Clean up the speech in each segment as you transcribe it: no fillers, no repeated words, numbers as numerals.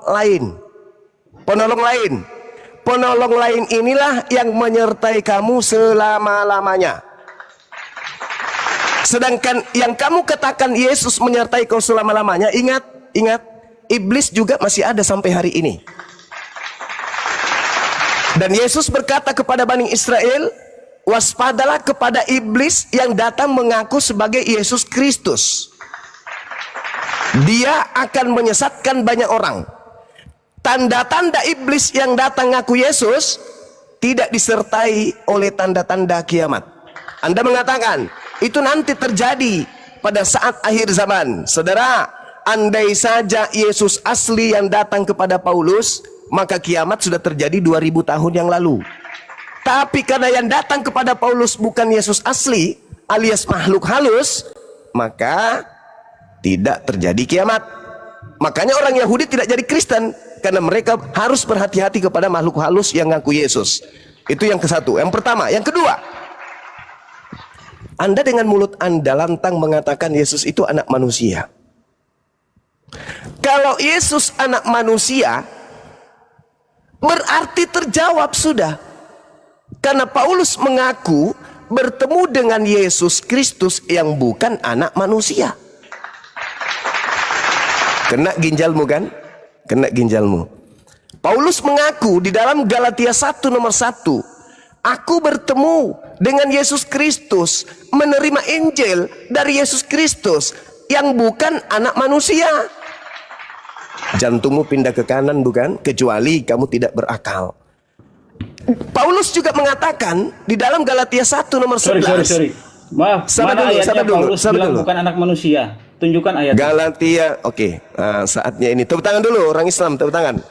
lain. Penolong lain. Penolong lain inilah yang menyertai kamu selama-lamanya. Sedangkan yang kamu katakan Yesus menyertai kau selama-lamanya, ingat, iblis juga masih ada sampai hari ini. Dan Yesus berkata kepada Bani Israel, waspadalah kepada iblis yang datang mengaku sebagai Yesus Kristus. Dia akan menyesatkan banyak orang. Tanda-tanda iblis yang datang ngaku Yesus tidak disertai oleh tanda-tanda kiamat. Anda mengatakan itu nanti terjadi pada saat akhir zaman. Saudara, andai saja Yesus asli yang datang kepada Paulus, maka kiamat sudah terjadi 2000 tahun yang lalu. Tapi karena yang datang kepada Paulus bukan Yesus asli, alias makhluk halus, maka tidak terjadi kiamat. Makanya orang Yahudi tidak jadi Kristen, karena mereka harus berhati-hati kepada makhluk halus yang ngaku Yesus. Itu yang ke-1. Yang pertama. Yang kedua, Anda dengan mulut Anda lantang mengatakan Yesus itu anak manusia. Kalau Yesus anak manusia, berarti terjawab sudah. Karena Paulus mengaku bertemu dengan Yesus Kristus yang bukan anak manusia. Kena ginjalmu kan? Kena ginjalmu. Paulus mengaku di dalam Galatia 1 nomor 1, aku bertemu dengan Yesus Kristus, menerima Injil dari Yesus Kristus yang bukan anak manusia. Jantungmu pindah ke kanan bukan? Kecuali kamu tidak berakal. Paulus juga mengatakan di dalam Galatia 1 nomor 11. Sorry. Maaf, mana ayatnya Paulus bilang bukan anak manusia? Tunjukkan ayatnya. Galatia, oke. Nah, saatnya ini. Tepuk tangan dulu orang Islam, tepuk tangan.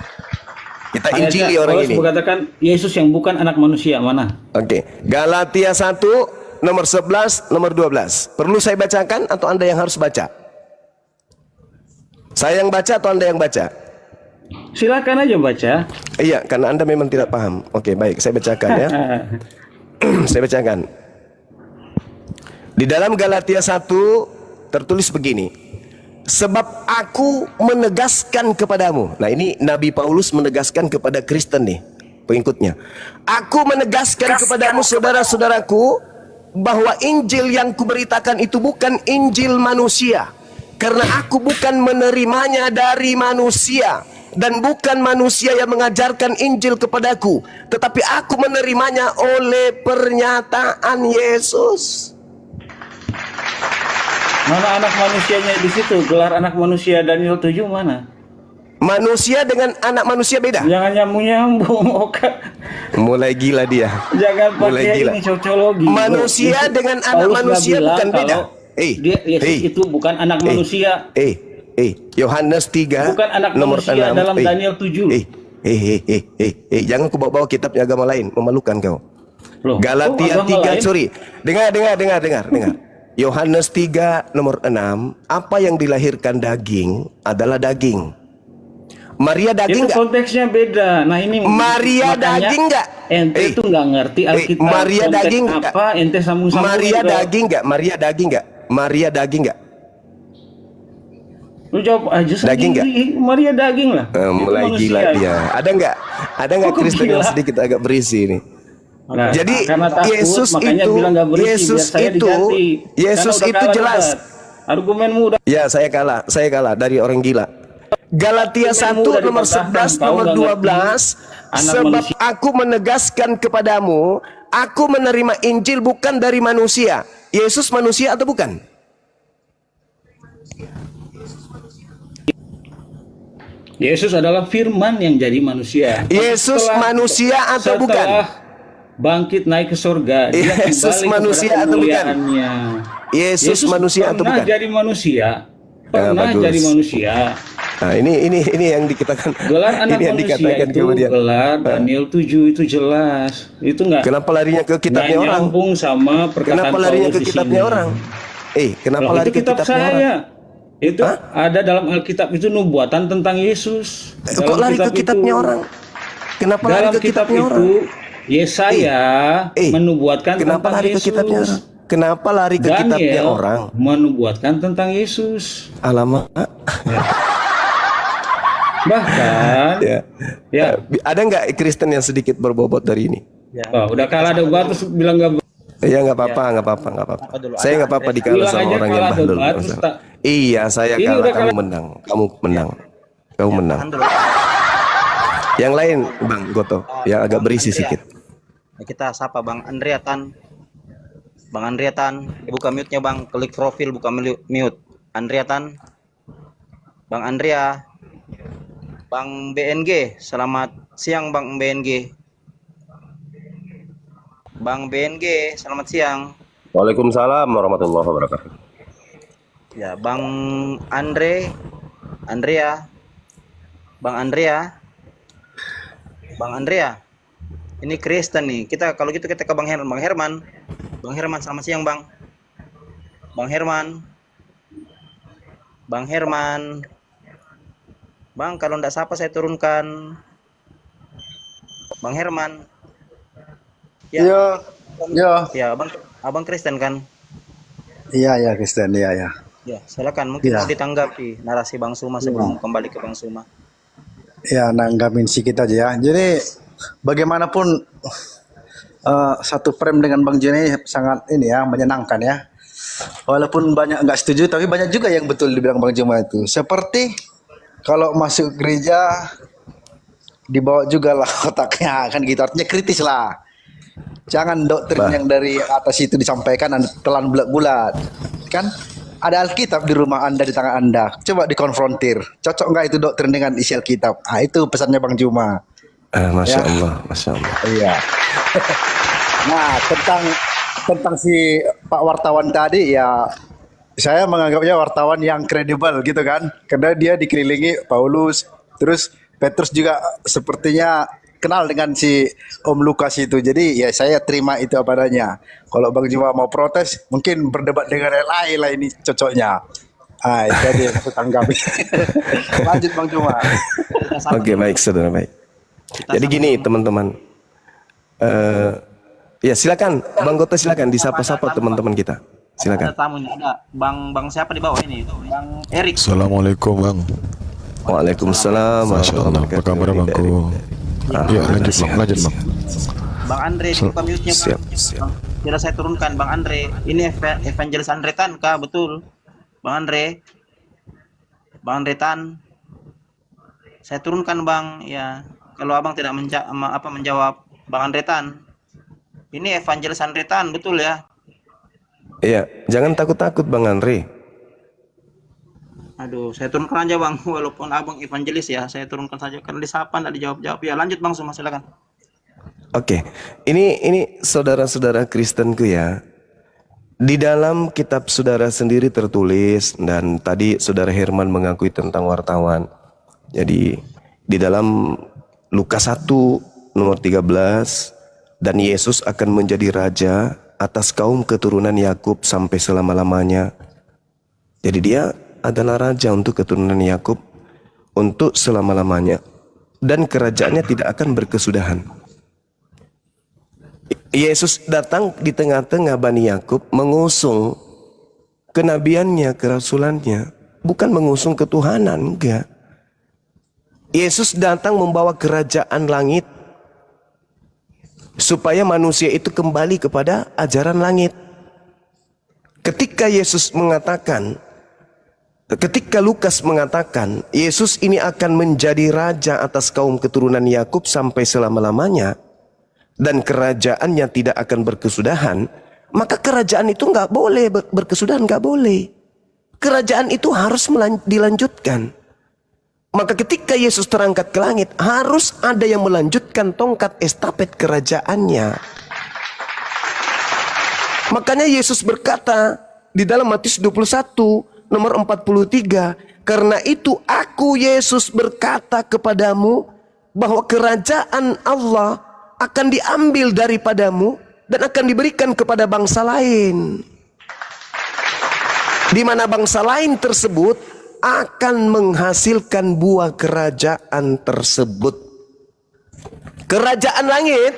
Kita ayatnya, injili orang Paulus ini. Mengatakan Yesus yang bukan anak manusia, mana? Oke. Galatia 1 nomor 11, nomor 12. Perlu saya bacakan atau Anda yang harus baca? Saya yang baca atau Anda yang baca? Silakan aja baca. Iya, karena Anda memang tidak paham. Oke, baik, saya bacakan ya. Saya bacakan. Di dalam Galatia 1 tertulis begini. Sebab aku menegaskan kepadamu. Nah, ini Nabi Paulus menegaskan kepada Kristen nih, pengikutnya. Aku menegaskan kepadamu saudara-saudaraku bahwa Injil yang kuberitakan itu bukan Injil manusia. Karena aku bukan menerimanya dari manusia. Dan bukan manusia yang mengajarkan Injil kepadaku, tetapi aku menerimanya oleh pernyataan Yesus. Mana anak manusianya di situ? Gelar anak manusia Daniel 7 mana? Manusia dengan anak manusia beda. Jangan nyambung-nyambung, Oka. Mulai gila dia. Jangan pakai gila. ini cocologi. Manusia dengan anak manusia bukan beda. Yesus itu bukan anak manusia. Yohanes 3 bukan anak nomor manusia 6. Dalam Daniel 7. Jangan ku bawa kitabnya agama lain, memalukan kau. Loh, Galatia 3, sorry. Dengar. Yohanes 3 nomor 6, apa yang dilahirkan daging adalah daging. Maria daging enggak? Konteksnya beda. Nah, ini Maria daging enggak? Ente itu enggak ngerti Alkitab. Maria daging apa? Ente sambung-sambung. Maria daging enggak? Maria daging enggak? Maria daging enggak? Lu jawab aja sendiri. Daging enggak? Maria daging lah. Mulai gila dia. Ada enggak Kristen yang sedikit agak berisi ini? Nah, jadi takut, Yesus itu jelas. Argumenmu udah. Ya, saya kalah dari orang gila. Galatia 1 nomor 11 nomor 12. Sebab aku menegaskan kepadamu, aku menerima Injil bukan dari manusia. Yesus manusia atau bukan? Yesus adalah firman yang jadi manusia. Yesus manusia atau bukan? Bangkit naik ke surga. Yesus manusia atau bukan? Yesus manusia atau bukan? Jadi manusia. Pernah jadi manusia. Nah, ini yang dikatakan. Gelar anak ini yang dikatakan itu kemudian. Gelar Daniel 7 itu jelas. Itu enggak. Kenapa larinya ke kitabnya orang? Nyambung sama perkataan kenapa larinya ke kitabnya sini. orang? Kenapa lari ke kitabnya orang? Itu ada dalam Alkitab itu nubuatan tentang Yesus. Kok lari ke kitabnya orang? Kenapa lari ke kitabnya orang? Yesaya menubuatkan kenapa tentang lari Yesus. ke kitabnya orang? Kenapa lari ke kitabnya orang? Menubuatkan tentang Yesus. Alamak. Bahkan Ya. ya. Ada nggak Kristen yang sedikit berbobot dari ini? Ya. Oh, udah kalah debat terus bilang nggak. Ya nggak apa-apa, nggak apa-apa, nggak apa-apa. Apa dulu? Saya Ada nggak apa-apa Andre. dikalah Bilang sama aja orang yang kalah bahlul. debat, terus tak. Iya, saya Ini kalah, udah kamu kalah. menang. Kamu menang. Kamu menang. Tahan dulu. Yang lain, Bang Goto, yang agak Bang berisi Andrea. sedikit. Ya, kita sapa Bang Andrea Tan. Bang Andrea Tan, buka mute-nya Bang, klik profil buka mute. Andrea Tan. Bang Andrea. Bang BNG, selamat siang Bang BNG. Bang BNG, selamat siang. Waalaikumsalam warahmatullahi wabarakatuh. Ya, Bang Andrea. Bang Andrea. Bang Andrea. Ini Kristen nih. Kita kalau gitu kita ke Bang Herman. Bang Herman. Bang Herman, selamat siang, Bang. Bang Herman. Bang Herman. Bang, kalau enggak sapa saya turunkan. Bang Herman. Iya, iya, Ya, Abang Kristen kan? iya, Kristen, iya. Ya, silakan mungkin Ya. mau ditanggapi narasi Bang Suma sebelum kembali ke Bang Suma. Ya, nanggapin sedikit aja ya. Jadi, bagaimanapun satu frame dengan Bang Joni sangat ini ya, menyenangkan ya. Walaupun banyak nggak setuju, tapi banyak juga yang betul dibilang Bang Joma itu. Seperti kalau masuk gereja, dibawa juga lah otaknya, kan gitu. Artinya kritis lah. Jangan doktrin yang dari atas itu disampaikan telan bulat-bulat. Kan ada Alkitab di rumah Anda, di tangan Anda. Coba dikonfrontir. Cocok nggak itu doktrin dengan isi Alkitab? Ah, itu pesannya Bang Juma. Masya Ya. Allah, Masya Allah. Iya. Nah, tentang si Pak wartawan tadi ya, saya menganggapnya wartawan yang kredibel gitu kan. Karena dia dikelilingi Paulus, terus Petrus juga sepertinya kenal dengan si Om Lukas itu. Jadi ya saya terima itu apa adanya. Kalau Bang Juma mau protes, mungkin berdebat dengan yang lain lah ini cocoknya. Ah, itu aja yang aku tanggapi. Lanjut Bang Juma. Oke, baik, saudara, baik. Jadi gini, teman-teman. Ya silakan, Bang Goto, silakan disapa-sapa teman-teman kita. Silakan. Ada tamu nih, ada Bang siapa di bawah ini? Bang Erik. Assalamualaikum Bang. Waalaikumsalam. Masya Allah, apa kabar Bangku? Ya lanjut Bang. Bang Andre, buka mute-nya Bang. Siap, siap. Sudah saya turunkan Bang Andre. Ini Evangelis Andre Tan kah? Betul. Bang Andre. Bang Andre Tan. Saya turunkan Bang, ya. Kalau Abang tidak menjawab Bang Andre Tan. Ini Evangelis Andre Tan, betul ya? Iya, jangan takut-takut Bang Andre. Aduh, saya turunkan aja Bang, walaupun Abang Evangelis ya, saya turunkan saja karena disapa enggak dijawab-jawab. Ya, lanjut Bang, semua silakan. Oke, ini saudara-saudara Kristenku ya. Di dalam kitab saudara sendiri tertulis, dan tadi saudara Herman mengakui tentang wartawan. Jadi di dalam Lukas 1 nomor 13, dan Yesus akan menjadi raja atas kaum keturunan Yakub sampai selama-lamanya. Jadi dia adalah raja untuk keturunan Yakub untuk selama-lamanya, dan kerajaannya tidak akan berkesudahan. Yesus datang di tengah-tengah Bani Yakub mengusung kenabiannya, kerasulannya, bukan mengusung ketuhanan, enggak. Yesus datang membawa kerajaan langit supaya manusia itu kembali kepada ajaran langit. Ketika Lukas mengatakan Yesus ini akan menjadi raja atas kaum keturunan Yakub sampai selama-lamanya, dan kerajaannya tidak akan berkesudahan, maka kerajaan itu nggak boleh berkesudahan, nggak boleh. Kerajaan itu harus dilanjutkan. Maka ketika Yesus terangkat ke langit, harus ada yang melanjutkan tongkat estafet kerajaannya. Makanya Yesus berkata di dalam Matius 21 nomor 43, karena itu aku Yesus berkata kepadamu bahwa kerajaan Allah akan diambil daripadamu dan akan diberikan kepada bangsa lain. Di mana bangsa lain tersebut akan menghasilkan buah kerajaan tersebut. Kerajaan langit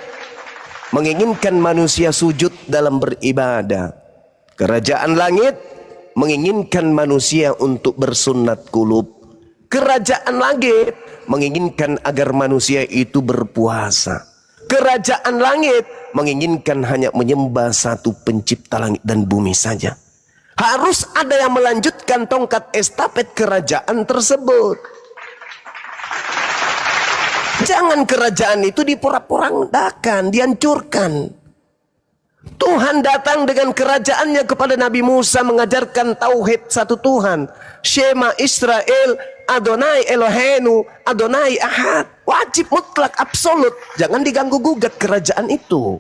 menginginkan manusia sujud dalam beribadah. Kerajaan langit menginginkan manusia untuk bersunat kulub. Kerajaan langit menginginkan agar manusia itu berpuasa. Kerajaan langit menginginkan hanya menyembah satu pencipta langit dan bumi saja. Harus ada yang melanjutkan tongkat estafet kerajaan tersebut. Jangan kerajaan itu diporak-porandakan, dihancurkan. Tuhan datang dengan kerajaannya kepada Nabi Musa, mengajarkan tauhid satu Tuhan. Shema Israel, Adonai Eloheinu, Adonai Ahad. Wajib mutlak absolut. Jangan diganggu gugat kerajaan itu.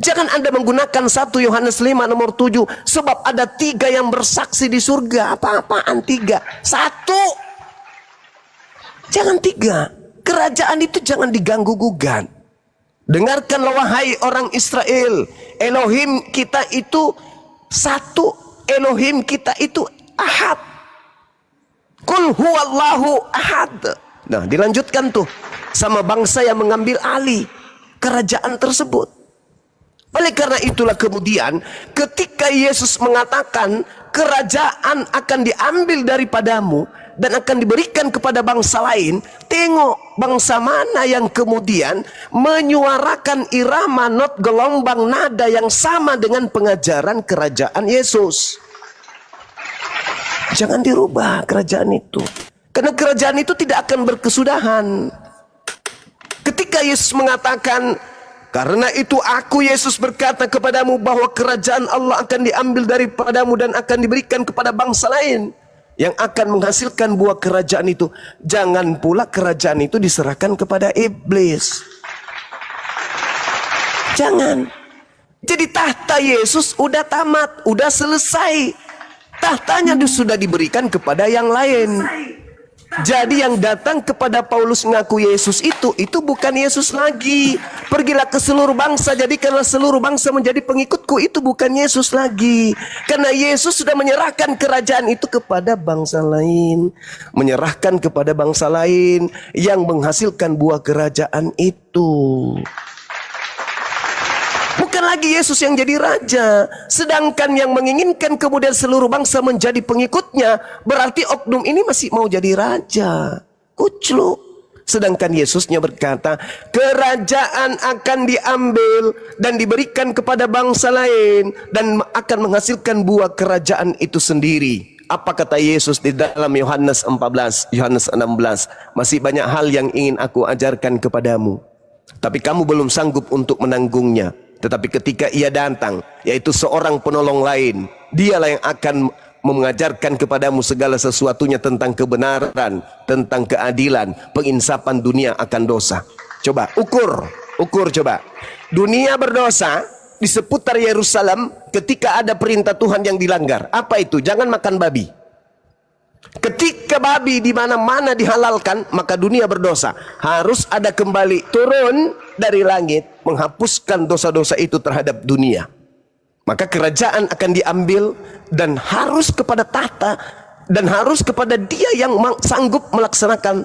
Jangan Anda menggunakan 1 Yohanes 5 nomor 7. Sebab ada 3 yang bersaksi di surga. Apa-apaan 3? 1. Jangan 3. Kerajaan itu jangan diganggu gugat. Dengarkanlah wahai orang Israel, Elohim kita itu satu, Elohim kita itu ahad. Qul huwallahu ahad. Nah, dilanjutkan tuh sama bangsa yang mengambil alih kerajaan tersebut. Oleh karena itulah kemudian ketika Yesus mengatakan kerajaan akan diambil daripadamu dan akan diberikan kepada bangsa lain, tengok bangsa mana yang kemudian menyuarakan irama not gelombang nada yang sama dengan pengajaran kerajaan Yesus. Jangan dirubah kerajaan itu, karena kerajaan itu tidak akan berkesudahan. Ketika Yesus mengatakan, karena itu aku Yesus berkata kepadamu bahwa kerajaan Allah akan diambil daripadamu dan akan diberikan kepada bangsa lain yang akan menghasilkan buah kerajaan itu. Jangan pula kerajaan itu diserahkan kepada iblis. Jangan. Jadi tahta Yesus udah tamat, udah selesai. Tahtanya sudah diberikan kepada yang lain. Jadi yang datang kepada Paulus ngaku Yesus itu bukan Yesus lagi. Pergilah ke seluruh bangsa, jadikanlah seluruh bangsa menjadi pengikutku. Itu bukan Yesus lagi. Karena Yesus sudah menyerahkan kerajaan itu kepada bangsa lain. Menyerahkan kepada bangsa lain yang menghasilkan buah kerajaan itu. Bukan lagi Yesus yang jadi raja. Sedangkan yang menginginkan kemudian seluruh bangsa menjadi pengikutnya, berarti oknum ini masih mau jadi raja. Kucluk. Sedangkan Yesusnya berkata, kerajaan akan diambil dan diberikan kepada bangsa lain dan akan menghasilkan buah kerajaan itu sendiri. Apa kata Yesus di dalam Yohanes 14, Yohanes 16? Masih banyak hal yang ingin aku ajarkan kepadamu, tapi kamu belum sanggup untuk menanggungnya. Tetapi ketika ia datang, yaitu seorang penolong lain, dialah yang akan mengajarkan kepadamu segala sesuatunya tentang kebenaran, tentang keadilan, penginsapan dunia akan dosa. Coba ukur coba. Dunia berdosa di seputar Yerusalem ketika ada perintah Tuhan yang dilanggar. Apa itu? Jangan makan babi. Ketika babi di mana-mana dihalalkan, maka dunia berdosa. Harus ada kembali turun dari langit menghapuskan dosa-dosa itu terhadap dunia. Maka kerajaan akan diambil dan harus kepada tahta dan harus kepada dia yang sanggup melaksanakan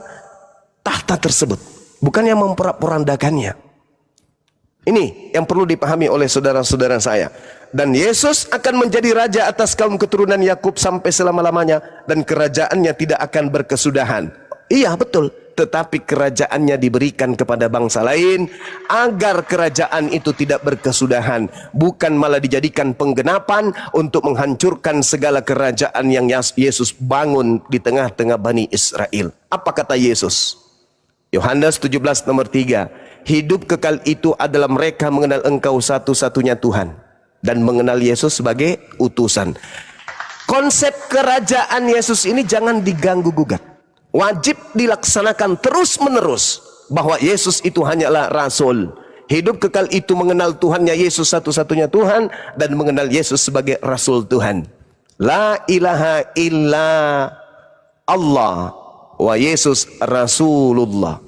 tahta tersebut, bukan yang memporak-porandakannya. Ini yang perlu dipahami oleh saudara-saudara saya. Dan Yesus akan menjadi raja atas kaum keturunan Yakub sampai selama-lamanya, dan kerajaannya tidak akan berkesudahan. Iya betul, tetapi kerajaannya diberikan kepada bangsa lain agar kerajaan itu tidak berkesudahan, bukan malah dijadikan penggenapan untuk menghancurkan segala kerajaan yang Yesus bangun di tengah-tengah Bani Israel. Apa kata Yesus? Yohanes 17 nomor 3. Hidup kekal itu adalah mereka mengenal Engkau satu-satunya Tuhan dan mengenal Yesus sebagai utusan. Konsep kerajaan Yesus ini jangan diganggu gugat. Wajib dilaksanakan terus menerus bahwa Yesus itu hanyalah rasul. Hidup kekal itu mengenal Tuhannya Yesus satu-satunya Tuhan dan mengenal Yesus sebagai rasul Tuhan. La ilaha illa Allah wa Yesus Rasulullah.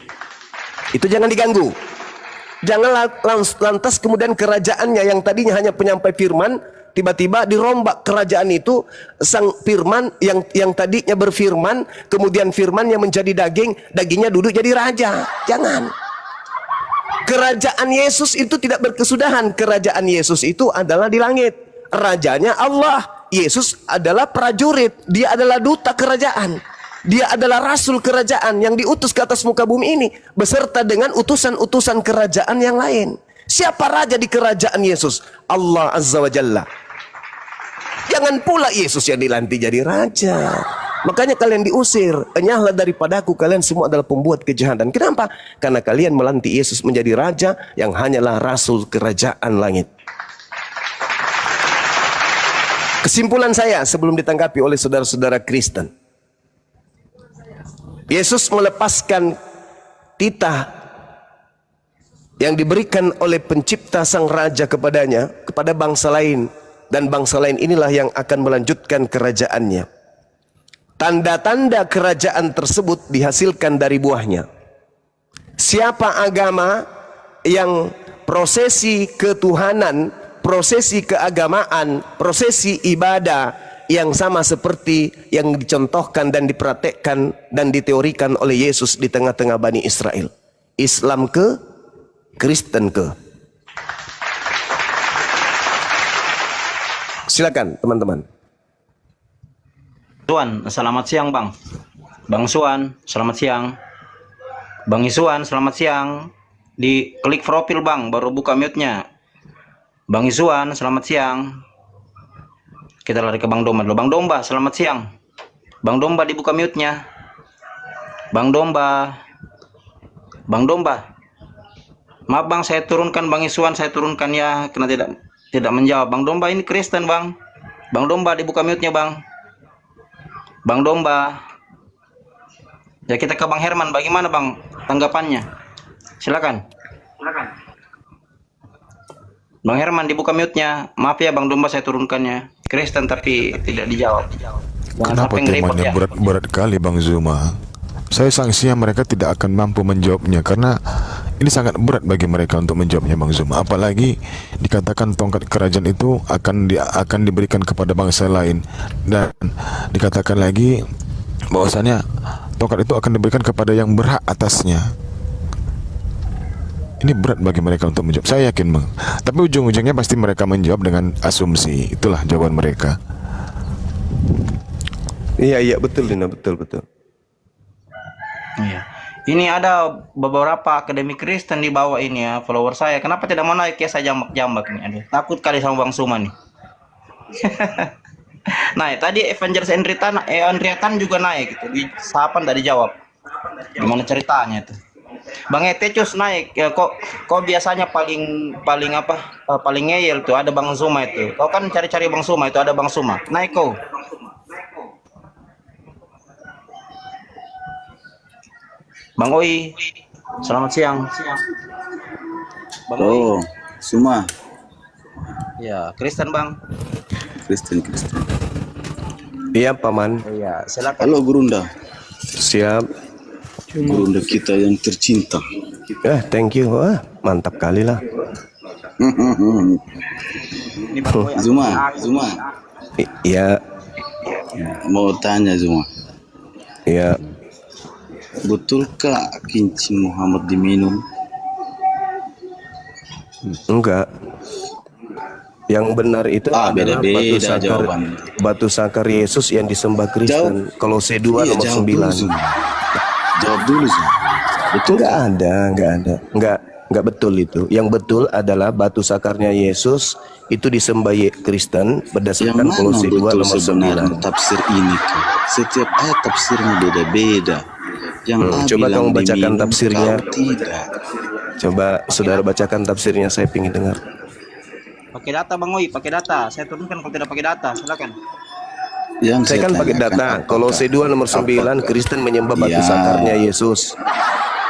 Itu jangan diganggu. Jangan lantas kemudian kerajaannya yang tadinya hanya penyampai firman, tiba-tiba dirombak kerajaan itu. Sang firman yang tadinya berfirman, kemudian firmannya menjadi daging, dagingnya duduk jadi raja. Jangan. Kerajaan Yesus itu tidak berkesudahan. Kerajaan Yesus itu adalah di langit. Rajanya Allah. Yesus adalah prajurit. Dia adalah duta kerajaan. Dia adalah rasul kerajaan yang diutus ke atas muka bumi ini beserta dengan utusan-utusan kerajaan yang lain. Siapa raja di kerajaan Yesus? Allah Azza wa Jalla. Jangan pula Yesus yang dilantik jadi raja. Makanya kalian diusir. Enyahlah daripadaku, kalian semua adalah pembuat kejahatan. Kenapa? Karena kalian melantik Yesus menjadi raja yang hanyalah rasul kerajaan langit. Kesimpulan saya sebelum ditanggapi oleh saudara-saudara Kristen. Yesus melepaskan titah yang diberikan oleh pencipta sang raja kepadanya, kepada bangsa lain. Dan bangsa lain inilah yang akan melanjutkan kerajaannya. Tanda-tanda kerajaan tersebut dihasilkan dari buahnya. Siapa agama yang prosesi ketuhanan, prosesi keagamaan, prosesi ibadah yang sama seperti yang dicontohkan dan dipraktekkan dan diteorikan oleh Yesus di tengah-tengah Bani Israel. Islam ke, Kristen ke. Silakan teman-teman. Suan, selamat siang Bang. Bang Suan, selamat siang. Bang Isuan, selamat siang. Di klik profil Bang, baru buka mute-nya. Bang Isuan, selamat siang. Kita lari ke Bang Domba dulu. Bang Domba, selamat siang. Bang Domba dibuka mute-nya. Bang Domba. Bang Domba. Maaf Bang, saya turunkan Bang Isuan, saya turunkan ya karena tidak menjawab. Bang Domba ini Kristen Bang. Bang Domba dibuka mute-nya Bang. Bang Domba. Ya kita ke Bang Herman, bagaimana Bang tanggapannya? Silakan. Bang Herman dibuka mute-nya. Maaf ya Bang Domba, saya turunkannya. Kristen tapi tidak dijawab. Kenapa temanya berat kali Bang Zuma? Saya sanksinya mereka tidak akan mampu menjawabnya karena ini sangat berat bagi mereka untuk menjawabnya Bang Zuma. Apalagi dikatakan tongkat kerajaan itu akan diberikan kepada bangsa lain, dan dikatakan lagi bahwasanya tongkat itu akan diberikan kepada yang berhak atasnya. Ini berat bagi mereka untuk menjawab. Saya yakin Bang. Tapi ujung-ujungnya pasti mereka menjawab dengan asumsi. Itulah jawaban mereka. Iya betul Dina, betul. Iya. Ini ada beberapa akademi Kristen di bawah ini ya, follower saya. Kenapa tidak mau naik ya, saya jambak-jambak nih. Aduh, takut kali sama Bang Suma nih. Nah, tadi Evangelis Andriatan juga naik gitu. Di sahapan tidak dijawab. Gimana ceritanya itu? Bang Etecus naik. Ya, kok biasanya paling ngeyel tuh ada Bang Suma itu. Kau kan cari-cari Bang Suma itu, ada Bang Suma. Naik kau. Bang Oi, selamat siang. Bang Oh, Suma. Ya, Kristen Bang. Kristen. Iya Paman. Iya, silakan. Halo Gurunda. Siap. Gurunda kita yang tercinta. Thank you. Wah, mantap kali lah. Ini Bang Oi. Zuma. Iya. Mau tanya Zuma. Iya. Betulkah kincing Muhammad diminum? Enggak. Yang benar itu adalah beda-beda batu sakar Yesus yang disembah Kristen. Kolose 2 nomor 9. Jawab dulu Zuma. Itu enggak ada. Enggak betul itu. Yang betul adalah batu sakarnya Yesus itu disembah Kristen berdasarkan Kolose 2 nomor 9. Tafsir ini tuh. Setiap ayat tafsirnya beda-beda. Coba kamu bacakan tafsirnya. Tidak. Coba saudara bacakan tafsirnya, saya ingin dengar. Pakai data Bang Oi, pakai data. Saya turunkan kalau tidak pakai data, silakan. Saya kan pakai data. Kolose 2 nomor 9, Kristen menyembah batu sakarnya Yesus.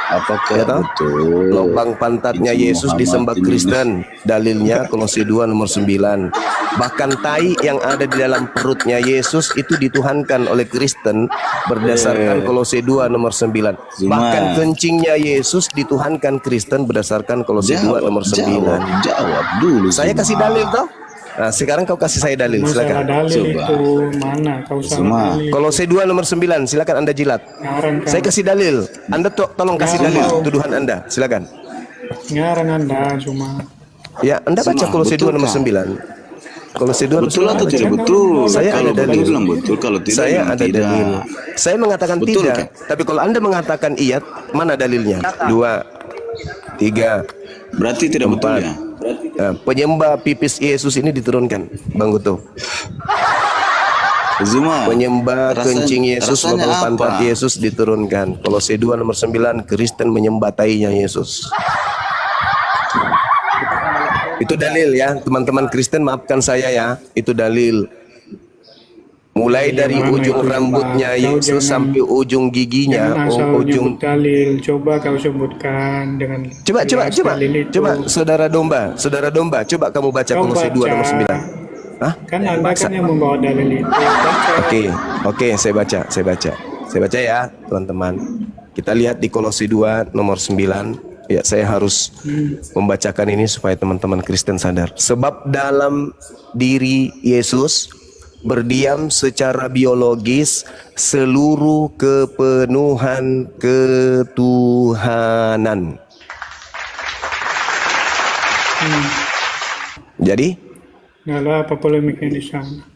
Apakah betul lubang pantatnya Yesus disembah Kristen? Dalilnya Kolose 2 nomor 9. Bahkan tai yang ada di dalam perutnya Yesus itu dituhankan oleh Kristen berdasarkan Kolose 2 nomor 9. Bahkan kencingnya Yesus dituhankan Kristen berdasarkan Kolose 2 nomor 9. Jawab dulu. Saya kasih dalil toh. Nah, sekarang kau kasih saya dalil, silakan. Dalil itu mana? Kau salah dalil. Kolose 2 nomor 9, silakan Anda jilat. Ngarang Saya kasih dalil. Anda tolong kasih dalil tuduhan Anda, silakan. Ngarang Anda cuma. Ya, Anda baca Kolose 2 nomor 9. Kolose 2 Betul atau tidak betul? Saya Kalau ada dalil. betul bilang betul, kalau tidak Saya bilang ada tidak. dalil. Saya mengatakan Betul, tidak. kan? Tapi kalau Anda mengatakan iya, mana dalilnya? 2, 3, Berarti tidak betul 4. ya? Penyembah pipis Yesus ini diturunkan, Bang Guto. Zuma, Penyembah kencing Yesus, rasanya lubang pantat apa? Yesus diturunkan. Kolose 2 nomor 9, Kristen menyembah tainya Yesus. Itu dalil ya, teman-teman Kristen, maafkan saya ya, itu dalil. Mulai dari Mana ujung itu, rambutnya Pak? Kau Yesus jangan- sampai ujung giginya, Jangan asal ujung. nyebut dalil. Coba kau sebutkan dengan jelas dalil itu. Coba saudara domba, coba kamu baca Kau Kolose 2 nomor 9. Hah? Kan Anda kan yang membawa dalil itu. Baca. Oke, saya baca ya, teman-teman. Kita lihat di Kolose 2 nomor 9. Ya, saya harus membacakan ini supaya teman-teman Kristen sadar. Sebab dalam diri Yesus berdiam secara biologis seluruh kepenuhan ketuhanan. Jadi, Nah, apa polemiknya di sana?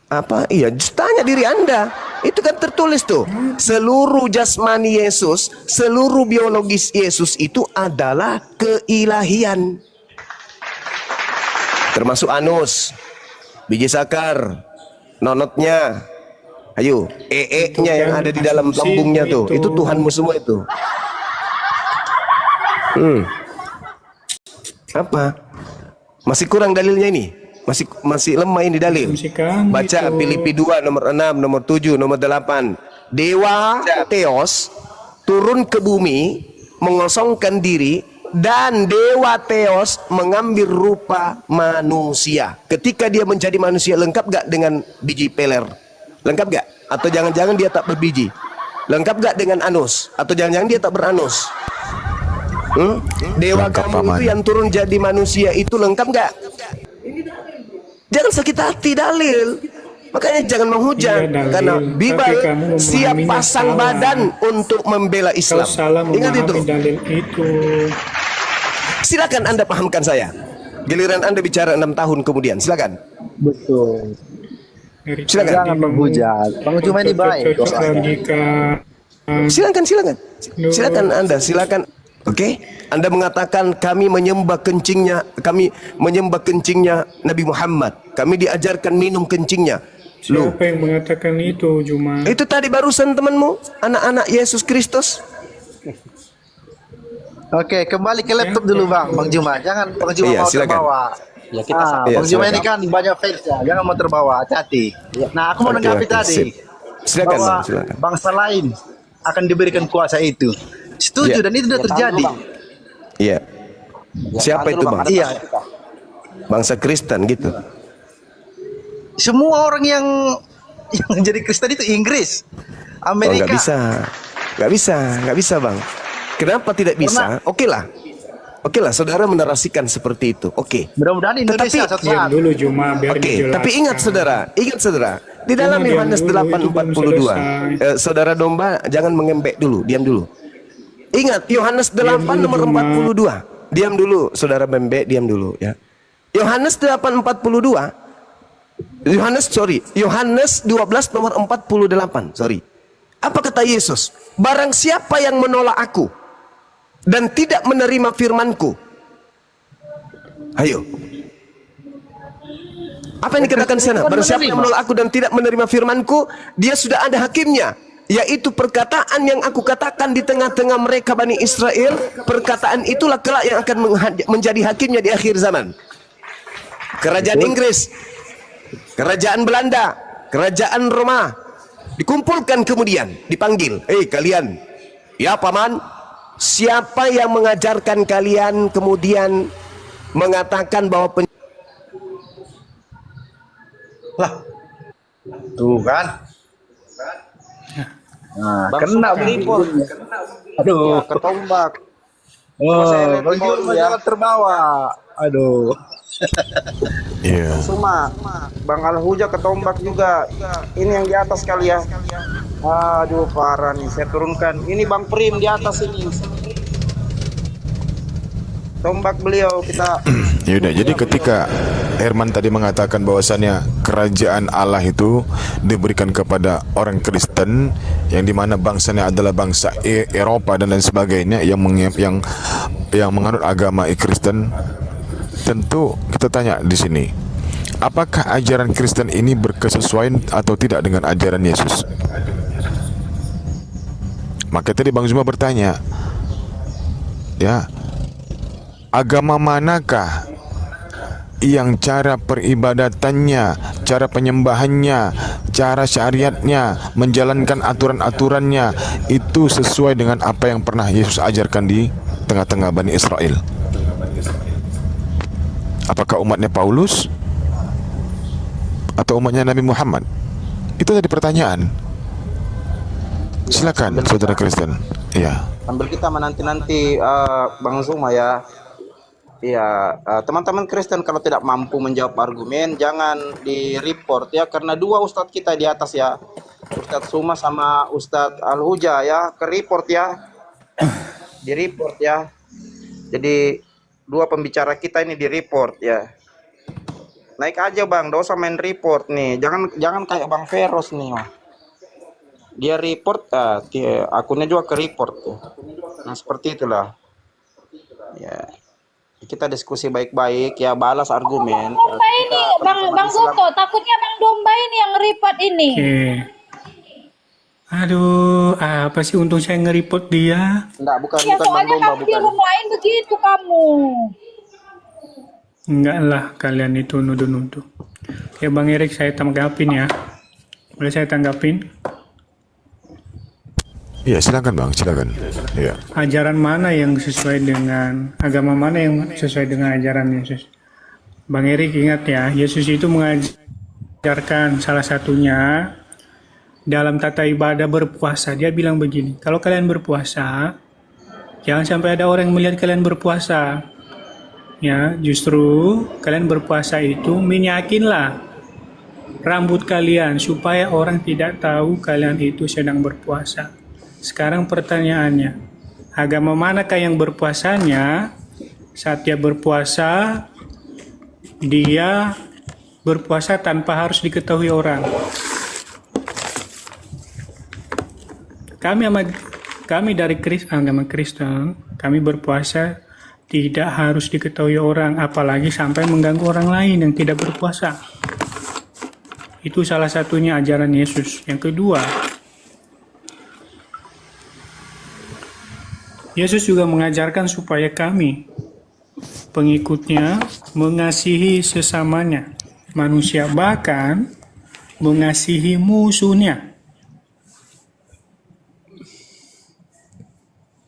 apa? Iya, tanya diri Anda. Itu kan tertulis tuh. Seluruh jasmani Yesus, seluruh biologis Yesus itu adalah keilahian. Termasuk anus, biji sakar, nonotnya. Ayo, nya yang ada di dalam lambungnya tuh. Itu Tuhanmu semua itu. Apa? Masih kurang dalilnya ini? Masih lemah ini dalil. Baca Filipi 2 nomor 6, nomor 7, nomor 8. Dewa Theos turun ke bumi, mengosongkan diri, dan Dewa Theos mengambil rupa manusia. Ketika dia menjadi manusia, lengkap gak dengan biji peler? Lengkap gak? Atau jangan-jangan dia tak berbiji? Lengkap gak dengan anus? Atau jangan-jangan dia tak beranus? Dewa Lengkap, kamu Paman. itu yang turun jadi manusia itu lengkap gak? Jangan sakit hati dalil. Makanya jangan menghujat. Iya, dalil. Karena Tapi Bible kamu siap memahaminya pasang salah. badan untuk membela Kau Islam. salah Ingat itu. memahami dalil itu. Silakan Anda pahamkan saya. Giliran Anda bicara 6 tahun kemudian. Silakan. Betul. Dari Silakan. tadi Jangan mau menghujat. Bang Cuma ini baik. cocok logika. Silakan. Loh. Silakan Anda, silakan. Oke, Anda mengatakan kami menyembah kencingnya Nabi Muhammad. Kami diajarkan minum kencingnya. Loh, Siapa yang mengatakan itu, Juma? itu tadi barusan temanmu, anak-anak Yesus Kristus. Oke, kembali ke laptop dulu Bang Juma. Jangan Bang Juma Iya, mau silakan. terbawa. Ya kita Iya, Bang Juma silakan. ini kan banyak fans ya. Jangan mau terbawa, hati-hati. Nah, aku mau Oke, menanggapi oke, tadi sip. Silakan, bahwa Bang, silakan. bangsa lain akan diberikan kuasa itu. Setuju Iya. dan itu sudah terjadi. Iya. Siapa itu, Bang? Iya. Bangsa Kristen gitu. Semua orang yang jadi Kristen itu Inggris, Oh, Amerika. nggak bisa, Bang. Kenapa tidak bisa? Oke lah, saudara menerasikan seperti itu. Oke. Mudah-mudahan Indonesia Tetapi- suatu Diam saat. dulu, Juma, biar Oke, dijelaskan. tapi ingat saudara, di dalam Diam Yohanes dulu, itu belum 8:42, selesai. saudara domba jangan mengembek dulu, diam dulu. Ingat Yohanes 8 dulu, nomor Juma. 42. Diam dulu, saudara bembek, diam dulu ya. Yohanes 8:42. Yohanes 12 nomor 48, sorry. Apa kata Yesus? Barang siapa yang menolak aku dan tidak menerima firmanku. Ayo. Apa yang dikatakan sana? Barang siapa yang menolak aku dan tidak menerima firmanku, dia sudah ada hakimnya, yaitu perkataan yang aku katakan di tengah-tengah mereka Bani Israel. Perkataan itulah kelak yang akan menjadi hakimnya di akhir zaman. Kerajaan Inggris, kerajaan Belanda, kerajaan Roma dikumpulkan, kemudian dipanggil, kalian, ya paman, siapa yang mengajarkan kalian kemudian mengatakan bahwa Lah. Tuh kan. Nah, kena Bang. Aduh, ketombak. Oh, Bang Juma jangan terbawa. Aduh. Iya. Cuma Bang Al-Huja ketombak juga. Ini yang di atas kali ya. Aduh parah nih, saya turunkan. Ini Bang Prim di atas ini. tombak beliau kita. Yaudah, jadi ketika Herman tadi mengatakan bahwasannya kerajaan Allah itu diberikan kepada orang Kristen, yang dimana bangsanya adalah bangsa Eropa dan lain sebagainya, yang menganut agama Kristen, tentu kita tanya di sini, apakah ajaran Kristen ini berkesesuaian atau tidak dengan ajaran Yesus? Maka tadi Bang Zuma bertanya, ya, agama manakah yang cara peribadatannya, cara penyembahannya, cara syariatnya, menjalankan aturan-aturannya itu sesuai dengan apa yang pernah Yesus ajarkan di tengah-tengah Bani Israel? Apakah umatnya Paulus atau umatnya Nabi Muhammad? Itu tadi pertanyaan. Silakan saudara Kristen. Iya. Sambil kita menanti-nanti Bang Zuma ya. Iya, teman-teman Kristen kalau tidak mampu menjawab argumen jangan di-report ya, karena dua ustadz kita di atas ya. Ustadz Zuma sama Ustadz Al-Huja ya, ke-report ya. Di-report ya. Jadi dua pembicara kita ini di-report ya. Naik aja Bang, dosa main report nih. Jangan kayak Bang Feros nih. Dia report, akunnya juga ke report tuh. Nah seperti itulah. Ya, kita diskusi baik-baik ya, balas argumen. Domba ini, Bang Goto, takutnya Bang Domba ini yang report ini. Aduh, apa sih untung saya nge-report dia? Enggak, bukan Ya, Bang soalnya Domba, kamu di room lain begitu kamu. Enggak lah, kalian itu nuduh-nuduh. Ya Bang Erik, saya tanggapin ya. Boleh saya tanggapin? Iya, silakan Bang, silakan. Iya. Ajaran mana yang sesuai dengan, agama mana yang sesuai dengan ajaran Yesus? Bang Erik ingat ya, Yesus itu mengajarkan salah satunya dalam tata ibadah berpuasa. Dia bilang begini, kalau kalian berpuasa, jangan sampai ada orang yang melihat kalian berpuasa. Ya, justru kalian berpuasa itu minyakinlah rambut kalian supaya orang tidak tahu kalian itu sedang berpuasa. Sekarang pertanyaannya, agama manakah yang berpuasanya saat dia berpuasa tanpa harus diketahui orang? Kami dari agama Kristen, kami berpuasa tidak harus diketahui orang, apalagi sampai mengganggu orang lain yang tidak berpuasa. Itu salah satunya ajaran Yesus. Yang kedua, Yesus juga mengajarkan supaya kami, pengikutnya, mengasihi sesamanya, manusia, bahkan mengasihi musuhnya.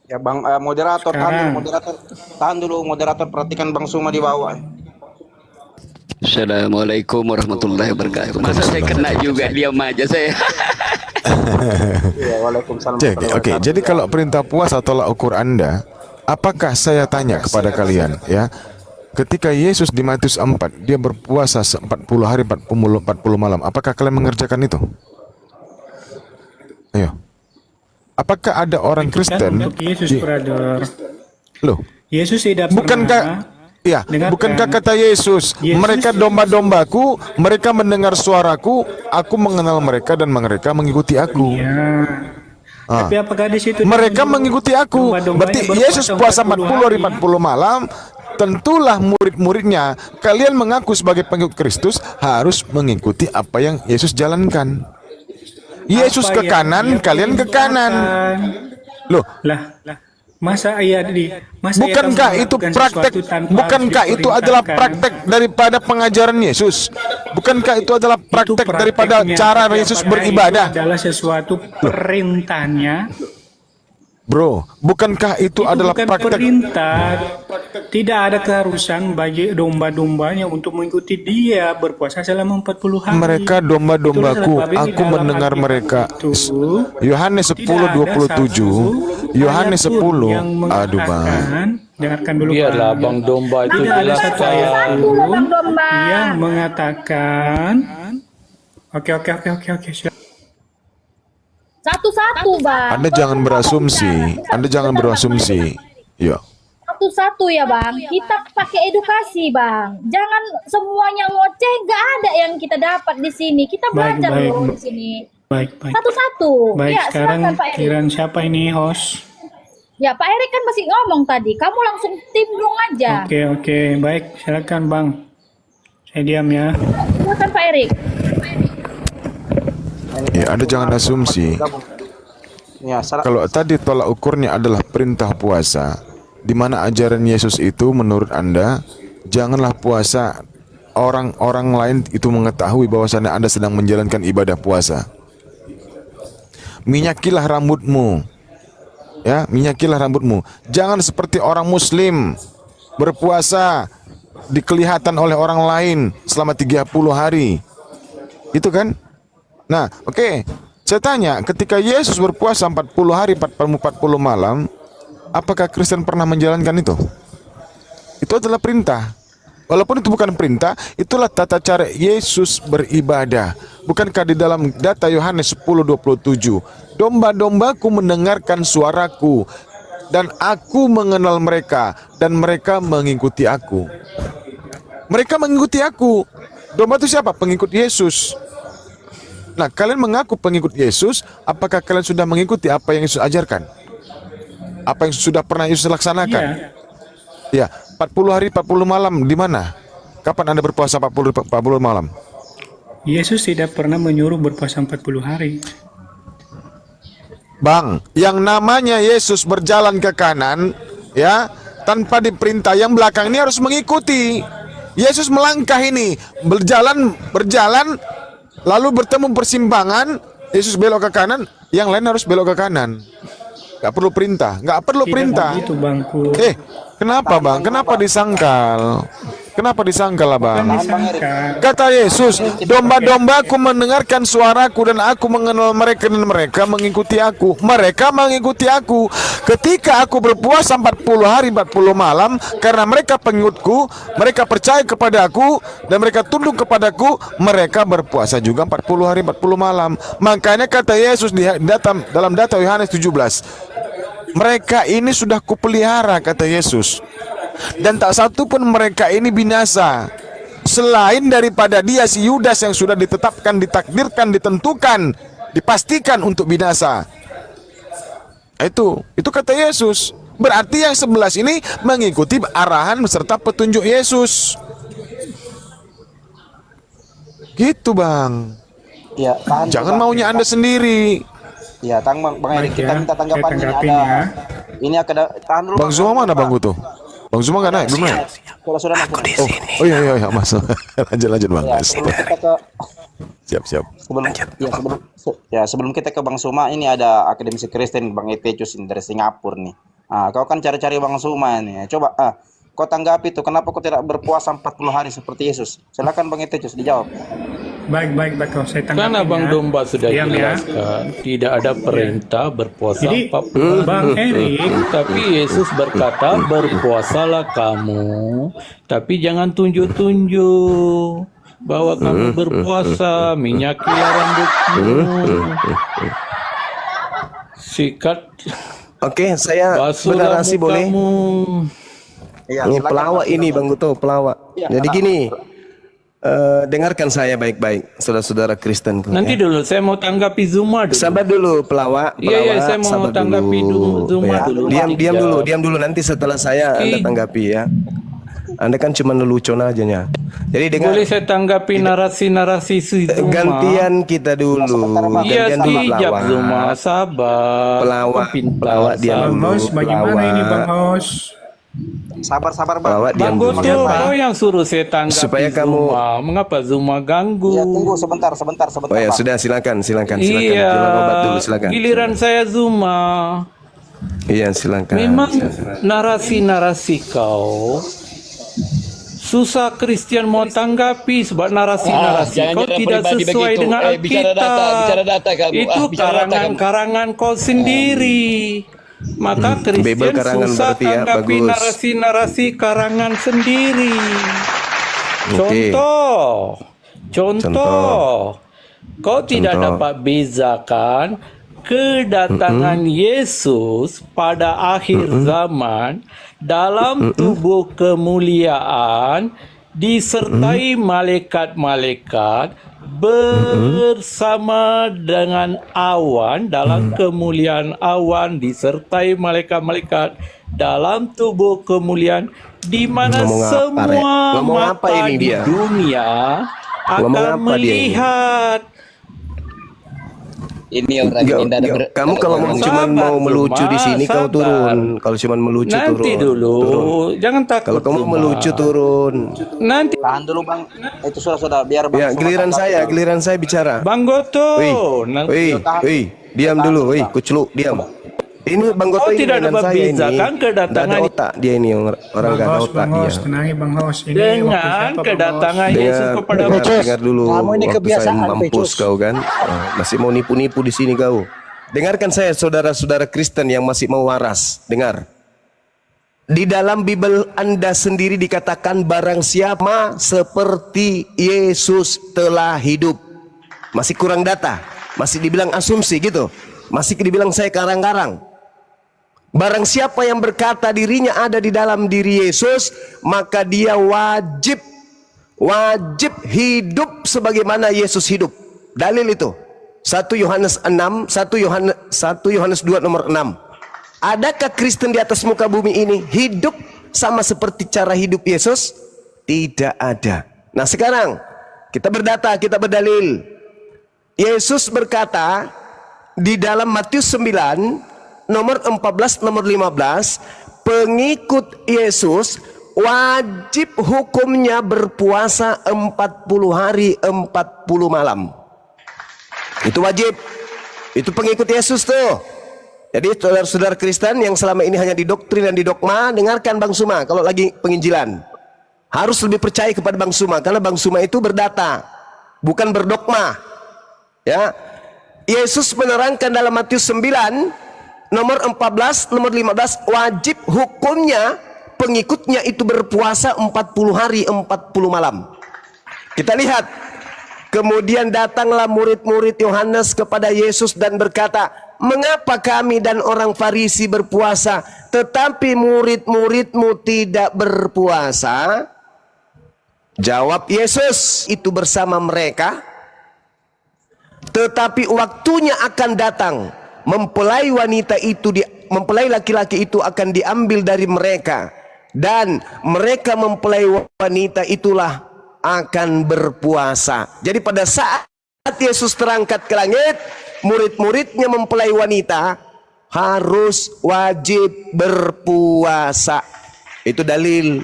Ya Bang, moderator, tahan dulu, moderator perhatikan Bang Zuma di bawah. Assalamualaikum warahmatullahi wabarakatuh. Masa saya kena juga, diam aja saya. Oke, jadi kalau perintah puasa tolak ukur Anda, apakah saya tanya kepada kalian ya, ketika Yesus di Matius 4 dia berpuasa 40 hari 40 malam, apakah kalian mengerjakan itu? Ayo. Apakah ada orang Kristen? Untuk Yesus, brother. Loh, Yesus tidak bukankah ya, bukankah kata Yesus, mereka domba-dombaku, mereka mendengar suaraku, aku mengenal mereka dan mereka mengikuti aku. Ya. Tapi apakah di situ mereka mengikuti aku? Berarti Yesus puasa 40 hari 40 malam, tentulah murid-muridnya, kalian mengaku sebagai pengikut Kristus harus mengikuti apa yang Yesus jalankan. Yesus ke kanan, kalian ke kanan. Loh, masa bukankah itu praktek? Bukankah itu adalah praktek daripada pengajaran Yesus? Bukankah itu adalah praktek daripada cara Yesus beribadah? Itu adalah sesuatu perintahnya. Bro, bukankah itu adalah bukan praktek? Perintah. Tidak ada keharusan bagi domba-dombanya untuk mengikuti dia berpuasa selama 40 hari. Mereka domba-dombaku, aku mendengar mereka. Yohanes 10:27. Yohanes 10. Aduh bang. Dengarkan dulu biarlah Bang Domba itu jelaskan. Yang mengatakan, oke. Satu-satu, Bang. Anda jangan berasumsi. Ya. satu-satu ya Bang. Kita pakai edukasi Bang. Jangan semuanya ngoceh, nggak ada yang kita dapat di sini. Kita belajar loh di sini. Baik. Satu-satu. Baik, Ya, sekarang silakan Pak Erik. giliran siapa ini host? Ya Pak Erik kan masih ngomong tadi. Kamu langsung timbrung aja. Oke, baik, silakan Bang. Saya diam ya. Silakan Pak Erik. Ya, Anda jangan asumsi. Ya, Kalau tadi tolak ukurnya adalah perintah puasa, di mana ajaran Yesus itu menurut Anda, janganlah puasa orang-orang lain itu mengetahui bahwasannya Anda sedang menjalankan ibadah puasa. Minyakilah rambutmu. Ya, minyakilah rambutmu. Jangan seperti orang muslim berpuasa dikelihatan oleh orang lain selama 30 hari. Itu kan? Nah, oke. Saya tanya, ketika Yesus berpuasa 40 hari 40 malam, apakah Kristen pernah menjalankan itu? Itu adalah perintah. Walaupun itu bukan perintah, itulah tata cara Yesus beribadah. Bukankah di dalam data Yohanes 10:27, domba-dombaku mendengarkan suaraku, dan aku mengenal mereka, dan mereka mengikuti aku. Mereka mengikuti aku. Domba itu siapa? Pengikut Yesus. Nah, kalian mengaku pengikut Yesus, apakah kalian sudah mengikuti apa yang Yesus ajarkan? Apa yang sudah pernah Yesus laksanakan? Ya, 40 hari 40 malam di mana? Kapan Anda berpuasa 40 malam? Yesus tidak pernah menyuruh berpuasa 40 hari. Bang, yang namanya Yesus berjalan ke kanan, ya, tanpa diperintah, yang belakang ini harus mengikuti. Yesus melangkah ini, berjalan, lalu bertemu persimpangan, Yesus belok ke kanan, yang lain harus belok ke kanan. Gak perlu perintah, gak perlu perintah. Begitu Bangku. Kenapa Bang? Kenapa disangkal? Kenapa disangkal lah Bang? Disangka. Kata Yesus, domba-dombaku mendengarkan suaraku dan aku mengenal mereka dan mereka mengikuti aku. Mereka mengikuti aku. Ketika aku berpuasa 40 hari 40 malam, karena mereka pengikutku, mereka percaya kepada aku dan mereka tunduk kepadaku, mereka berpuasa juga 40 hari 40 malam. Makanya kata Yesus dalam data Yohanes 17, mereka ini sudah kupelihara, kata Yesus, dan tak satu pun mereka ini binasa, selain daripada dia si Yudas yang sudah ditetapkan, ditakdirkan, ditentukan, dipastikan untuk binasa. Itu kata Yesus. Berarti yang 11 ini mengikuti arahan serta petunjuk Yesus. Gitu Bang. Ya, Jangan maunya Anda sendiri. Ya, Bang Erik, kita minta tanggapan ini. Ini tahan dulu. Bang Zuma mana Bang Guto? Bang Zuma nggak naik, belum naik? Sudah naik. Oh iya, Mas. lanjut Bang. Ya, sebelum kita ke Siap. Sebelum kita ke Bang Suma, ini ada akademisi Kristen Bang Etecius dari Singapura nih. Kau kan cari-cari Bang Suma nih. Coba kau tanggapi itu, kenapa kau tidak berpuasa 40 hari seperti Yesus? Silakan Bang Etecius dijawab. Baik, kalau saya tanggapi. Karena Bang Domba sudah jelaskan, tidak ada perintah berpuasa 40 Bang Erik, tapi Yesus berkata, berpuasalah kamu, tapi jangan tunjuk-tunjuk bahwa kamu berpuasa, minyakilah rambutmu, sikat. Oke, saya bernarasi boleh. Ya, Ini pelawak ini Bang Guto, pelawak. Jadi gini, dengarkan saya baik-baik, saudara-saudara Kristen. Nanti dulu, saya mau tanggapi Zuma dulu. Sabar dulu, pelawak. Iya, saya mau tanggapi Zuma dulu. Diam dulu. Nanti setelah saya Anda tanggapi ya. Anda kan cuma lelucon aja nya. Jadi dengan boleh saya tanggapi narasi-narasi Zuma. Gantian kita dulu. Iya, Gantian dulu tidak pelawak. Zuma, sabar. Pelawak diam Bang dulu. Hos, bagaimana ini Bang Hos? Sabar Bang. Pelawak diam Bang dulu. Guto, kau yang suruh saya tanggapi Supaya kamu- Zuma. Mengapa Zuma ganggu? Ya, tunggu sebentar. Oh ya, Bang. sudah silakan. Iya, Minum obat dulu silakan. giliran saya Zuma. Iya, silakan. Memang narasi-narasi kau susah Kristen mau tanggapi sebab narasi-narasi kau tidak sesuai dengan Alkitab. Itu karangan-karangan kau sendiri. Maka Kristen Bible karangan susah berarti ya, tanggapi bagus. narasi-narasi karangan sendiri. Oke. Contoh, kau tidak dapat bezakan kedatangan Yesus pada akhir zaman dalam tubuh kemuliaan disertai malaikat-malaikat bersama dengan awan dalam kemuliaan awan disertai malaikat-malaikat dalam tubuh kemuliaan di mana semua mata di dunia akan melihat. Ini orang kamu kalau cuma mau melucu di sini kau turun. Kalau cuma melucu nanti turun. dulu, jangan takut. Kalau kamu melucu turun. Nanti. Tahan dulu Bang. Itu sudah biar Bang. Ya, giliran saya bicara. Bang Goto. Wih, diam dulu, wih, kucluk, diam. Ini Bang Goto ini tidak ada dengan saya ini. membedakan kedatangan Nggak ada otak dia ini orang nggak ada otak dia. Tenangi Bang Hos. Ini dengan kedatangan Yesus kepada dengar dulu. Kamu ini waktu kebiasaan, saya mampus Pecus. kau kan. Masih mau nipu-nipu di sini kau. Dengarkan saya saudara-saudara Kristen yang masih mau waras. Dengar. Di dalam Bible Anda sendiri dikatakan barang siapa seperti Yesus telah hidup. Masih kurang data. Masih dibilang asumsi gitu. Masih dibilang saya karang-karang. Barang siapa yang berkata dirinya ada di dalam diri Yesus, maka dia wajib hidup sebagaimana Yesus hidup. Dalil itu 1 Yohanes 6, 1 Yohanes 2 nomor 6. Adakah Kristen di atas muka bumi ini hidup sama seperti cara hidup Yesus? Tidak ada. Nah sekarang kita berdata, kita berdalil. Yesus berkata di dalam Matius 9 nomor 14, nomor 15, pengikut Yesus wajib hukumnya berpuasa 40 hari 40 malam. Itu wajib. Itu pengikut Yesus tuh. Jadi saudara-saudara Kristen yang selama ini hanya didoktrin dan didogma, dengarkan Bang Suma kalau lagi penginjilan. Harus lebih percaya kepada Bang Suma karena Bang Suma itu berdata, bukan berdogma. Ya. Yesus menerangkan dalam Matius 9 nomor 14, nomor 15, wajib hukumnya pengikutnya itu berpuasa 40 hari 40 malam. Kita lihat. Kemudian datanglah murid-murid Yohanes kepada Yesus dan berkata, mengapa kami dan orang Farisi berpuasa, tetapi murid-muridmu tidak berpuasa? Jawab Yesus, itu bersama mereka, tetapi waktunya akan datang, mempelai laki-laki itu akan diambil dari mereka, dan mereka mempelai wanita itulah akan berpuasa. Jadi pada saat Yesus terangkat ke langit, murid-muridnya mempelai wanita harus wajib berpuasa. Itu dalil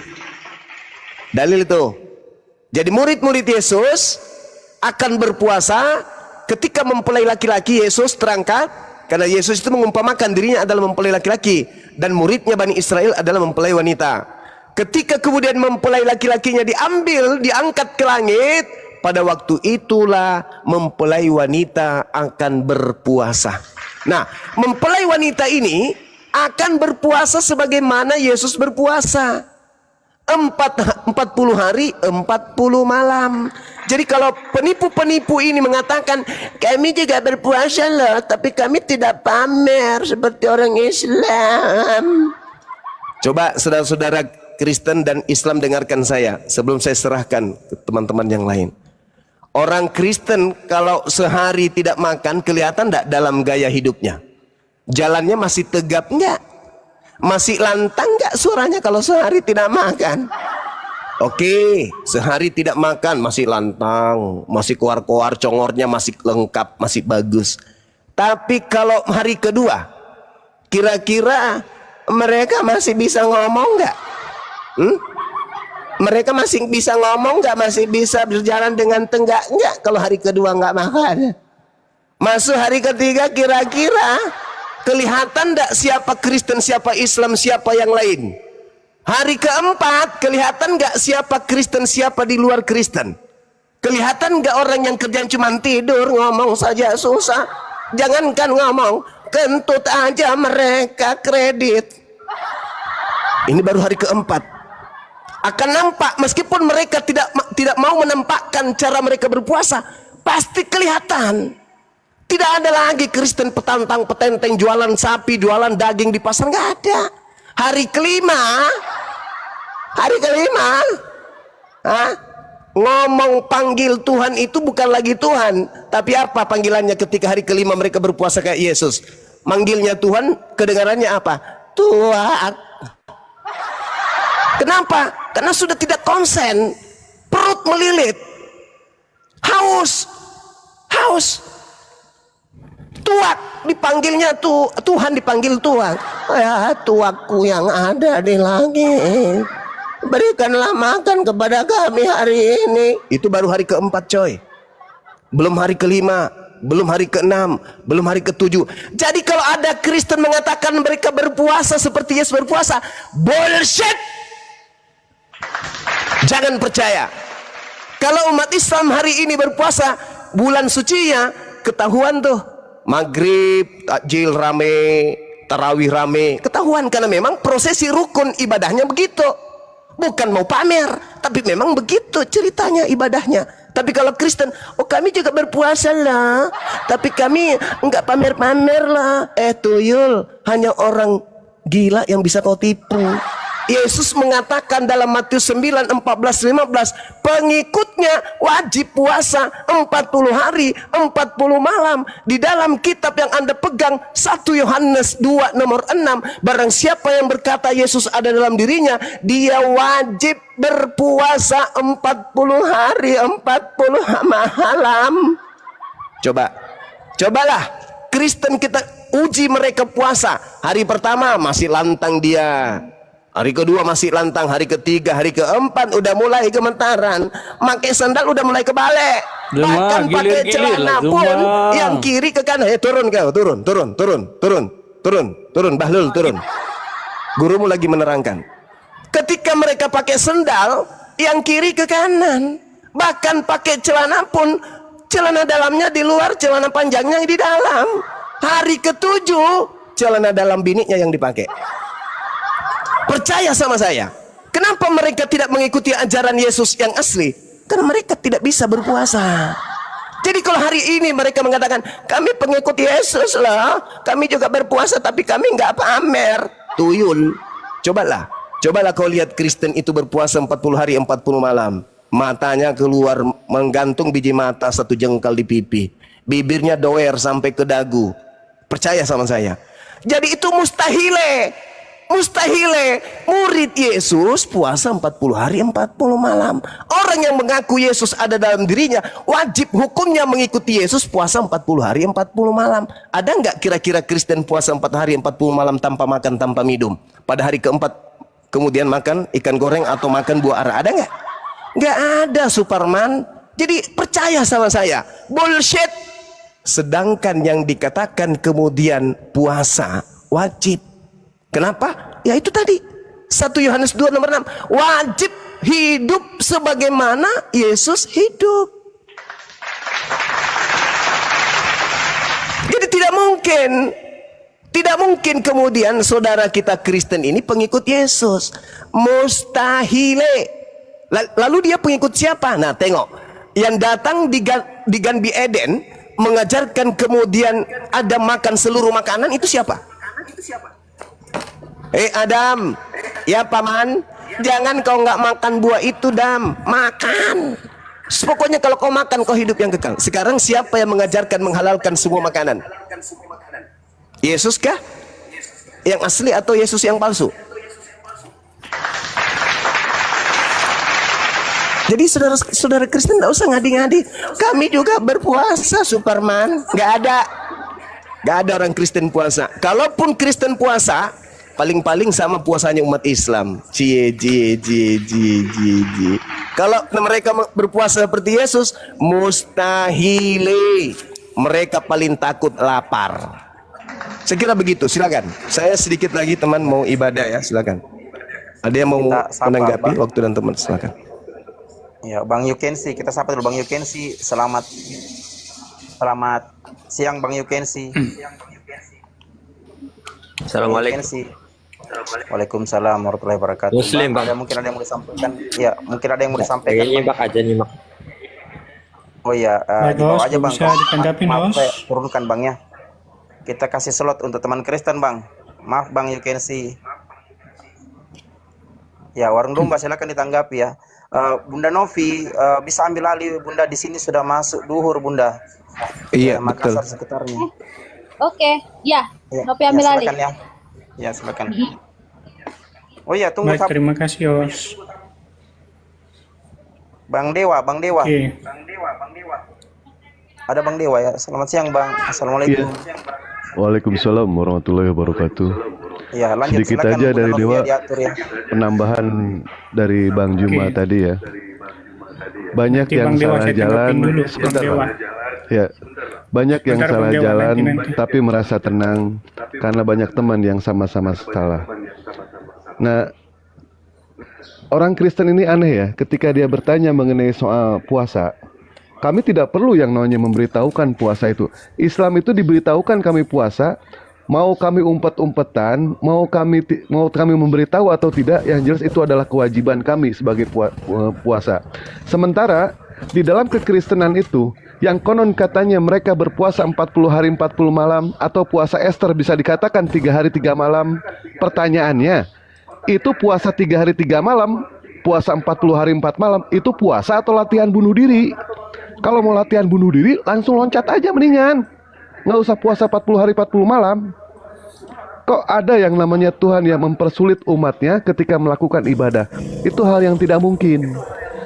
itu. Jadi murid-murid Yesus akan berpuasa ketika mempelai laki-laki. Yesus terangkat karena Yesus itu mengumpamakan dirinya adalah mempelai laki-laki dan muridnya Bani Israel adalah mempelai wanita. Ketika kemudian mempelai laki-lakinya diambil, diangkat ke langit, pada waktu itulah mempelai wanita akan berpuasa. Nah, mempelai wanita ini akan berpuasa sebagaimana Yesus berpuasa. 40 hari 40 malam. Jadi kalau penipu-penipu ini mengatakan kami juga berpuasa loh, tapi kami tidak pamer seperti orang Islam. Coba saudara-saudara Kristen dan Islam dengarkan saya sebelum saya serahkan ke teman-teman yang lain. Orang Kristen kalau sehari tidak makan kelihatan tidak dalam gaya hidupnya? Jalannya masih tegap enggak? Masih lantang enggak suaranya kalau sehari tidak makan? Oke, sehari tidak makan masih lantang, masih koar-koar, congornya masih lengkap, masih bagus. Tapi kalau hari kedua, kira-kira mereka masih bisa ngomong enggak? Mereka masih bisa ngomong enggak? Masih bisa berjalan dengan tegak enggak kalau hari kedua enggak makan? Masuk hari ketiga kira-kira kelihatan enggak siapa Kristen, siapa Islam, siapa yang lain? Hari keempat kelihatan enggak siapa Kristen, siapa di luar Kristen? Kelihatan enggak orang yang kerjaan cuma tidur, ngomong saja susah? Jangankan ngomong, kentut aja mereka kredit. Ini baru hari keempat. Akan nampak meskipun mereka tidak mau menampakkan cara mereka berpuasa, pasti kelihatan. Tidak ada lagi Kristen petantang petenteng jualan sapi, jualan daging di pasar, nggak ada. Hari kelima, ngomong panggil Tuhan itu bukan lagi Tuhan, tapi apa panggilannya ketika hari kelima mereka berpuasa kayak Yesus? Manggilnya Tuhan, kedengarannya apa? Tuhan. Kenapa? Karena sudah tidak konsen, perut melilit, haus. Tuak dipanggilnya Tuhan dipanggil Tuhan. Ya tuakku yang ada di langit, berikanlah makan kepada kami hari ini. Itu baru hari keempat coy, belum hari kelima, belum hari keenam, belum hari ketujuh. Jadi kalau ada Kristen mengatakan mereka berpuasa seperti Yesus berpuasa, bullshit. Jangan percaya. Kalau umat Islam hari ini berpuasa, bulan sucinya ketahuan tuh. Maghrib, takjil rame, tarawih rame, ketahuan karena memang prosesi rukun ibadahnya begitu. Bukan mau pamer, tapi memang begitu ceritanya ibadahnya. Tapi kalau Kristen, oh kami juga berpuasa lah, tapi kami enggak pamer-pamer lah. Tuyul, hanya orang gila yang bisa kau tipu. Yesus mengatakan dalam Matius 9, 14, 15, pengikutnya wajib puasa 40 hari, 40 malam. Di dalam kitab yang Anda pegang, 1 Yohanes 2 nomor 6, barang siapa yang berkata Yesus ada dalam dirinya, dia wajib berpuasa 40 hari, 40 malam. Cobalah Kristen kita uji mereka puasa. Hari pertama masih lantang dia, hari kedua masih lantang, hari ketiga, hari keempat udah mulai gemetaran, pakai sandal udah mulai kebalik, bahkan pakai celana pun yang kiri ke kanan. Turun kau, turun, Bahlul turun. Gurumu lagi menerangkan. Ketika mereka pakai sandal, yang kiri ke kanan, bahkan pakai celana pun, celana dalamnya di luar, celana panjangnya di dalam. Hari ketujuh, celana dalam biniknya yang dipakai. Percaya sama saya. Kenapa mereka tidak mengikuti ajaran Yesus yang asli? Karena mereka tidak bisa berpuasa. Jadi kalau hari ini mereka mengatakan kami pengikut Yesus lah, kami juga berpuasa tapi kami nggak pamer, tuyul. Cobalah kau lihat Kristen itu berpuasa 40 hari 40 malam. Matanya keluar menggantung biji mata 1 jengkal di pipi, bibirnya doer sampai ke dagu. Percaya sama saya. Jadi itu mustahile murid Yesus puasa 40 hari 40 malam. Orang yang mengaku Yesus ada dalam dirinya wajib hukumnya mengikuti Yesus puasa 40 hari 40 malam. Ada nggak kira-kira Kristen puasa 4 hari 40 malam tanpa makan, tanpa minum? Pada hari keempat kemudian makan ikan goreng atau makan buah ara? Ada nggak? Nggak ada, Superman. Jadi percaya sama saya, bullshit. Sedangkan yang dikatakan kemudian puasa wajib. Kenapa? Ya itu tadi 1 Yohanes 2 nomor 6, wajib hidup sebagaimana Yesus hidup. Jadi tidak mungkin kemudian saudara kita Kristen ini pengikut Yesus. Mustahile. Lalu dia pengikut siapa? Nah tengok, yang datang di Ganbi Eden mengajarkan kemudian ada makan seluruh makanan, itu siapa? Adam, ya paman, jangan kau nggak makan buah itu, Dam, makan. Pokoknya kalau kau makan kau hidup yang kekal. Sekarang siapa yang mengajarkan menghalalkan semua makanan? Yesus kah? Yang asli atau Yesus yang palsu? Jadi saudara Kristen tidak usah ngadi-ngadi. Kami juga berpuasa, Superman. Nggak ada orang Kristen puasa. Kalaupun Kristen puasa, paling-paling sama puasanya umat Islam. Kalau mereka berpuasa seperti Yesus, mustahile. Mereka paling takut lapar. Saya kira begitu. Silakan. Saya sedikit lagi teman mau ibadah ya. Silakan. Ada yang mau menanggapi waktu dan teman? Silakan. Ya, Bang Yukensi, kita sapa dulu Bang Yukensi. Selamat siang Bang Yukensi. Assalamualaikum. Waalaikumsalam warahmatullahi wabarakatuh. Muslim, Bang. Mungkin ada yang mau disampaikan. Ya, mungkin ada yang mau disampaikan. Nyimak aja. Oh iya, Baik, dibawa Bos, aja bang. bisa ditanggapi, Maaf, Bos. saya turunkan bang ya. Kita kasih slot untuk teman Kristen bang. Maaf bang, you can see. Ya, warung domba silakan ditanggapi ya. Bunda Novi bisa ambil alih Bunda, di sini sudah masuk duhur Bunda. Iya, Ya, betul. Makassar sekitarnya. Oke, ya. Ya, Novi ambil alih. silakan ya. Ya, silakan. Oh iya, tunggu Baik, terima kasih, Bos. Bang Dewa, Bang Dewa. Oke. Ada Bang Dewa ya. Selamat siang Bang. Assalamualaikum. Waalaikumsalam warahmatullahi wabarakatuh. Ya, lanjut Sedikit silakan aja Bunda dari Novi Dewa, ya, diatur ya. penambahan dari Bang Juma tadi ya. Banyak Nanti yang Bang Dewa, salah saya jalan, tanggapin dulu, Bang sebentar Dewa. Bang. Ya, banyak yang Sebentar, salah Bang Dewa, jalan nanti. tapi merasa tenang karena banyak teman yang sama-sama salah. Nah, orang Kristen ini aneh ya, ketika dia bertanya mengenai soal puasa, kami tidak perlu yang namanya memberitahukan puasa itu. Islam itu diberitahukan kami puasa, mau kami umpet-umpetan, mau kami memberitahu atau tidak, yang jelas itu adalah kewajiban kami sebagai puasa. Sementara di dalam kekristenan itu, yang konon katanya mereka berpuasa 40 hari 40 malam, atau puasa Esther bisa dikatakan 3 hari 3 malam, pertanyaannya, itu puasa 3 hari 3 malam, puasa 40 hari 4 malam, itu puasa atau latihan bunuh diri? Kalau mau latihan bunuh diri, langsung loncat aja mendingan. Nggak usah puasa 40 hari 40 malam. Kok ada yang namanya Tuhan yang mempersulit umatnya ketika melakukan ibadah? Itu hal yang tidak mungkin.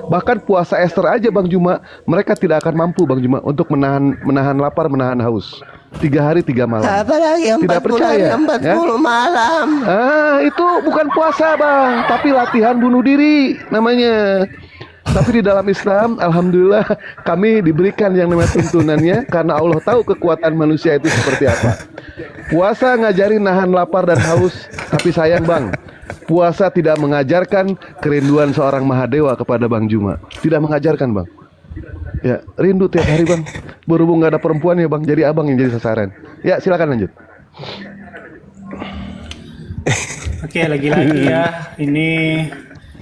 Bahkan puasa Esther aja Bang Juma, mereka tidak akan mampu Bang Juma untuk menahan lapar, menahan haus. 3 hari 3 malam. Apalagi 40 Tidak percaya, hari 40 malam. Itu bukan puasa Bang, tapi latihan bunuh diri namanya. Tapi di dalam Islam, alhamdulillah kami diberikan yang namanya tuntunannya, karena Allah tahu kekuatan manusia itu seperti apa. Puasa ngajarin nahan lapar dan haus, tapi sayang Bang, puasa tidak mengajarkan kerinduan seorang Mahadewa kepada Bang Juma. Tidak mengajarkan Bang. Ya, rindu tiap hari Bang. Berhubung nggak ada perempuan ya Bang, jadi abang yang jadi sasaran. Ya, silakan lanjut. Oke, lagi-lagi ya, ini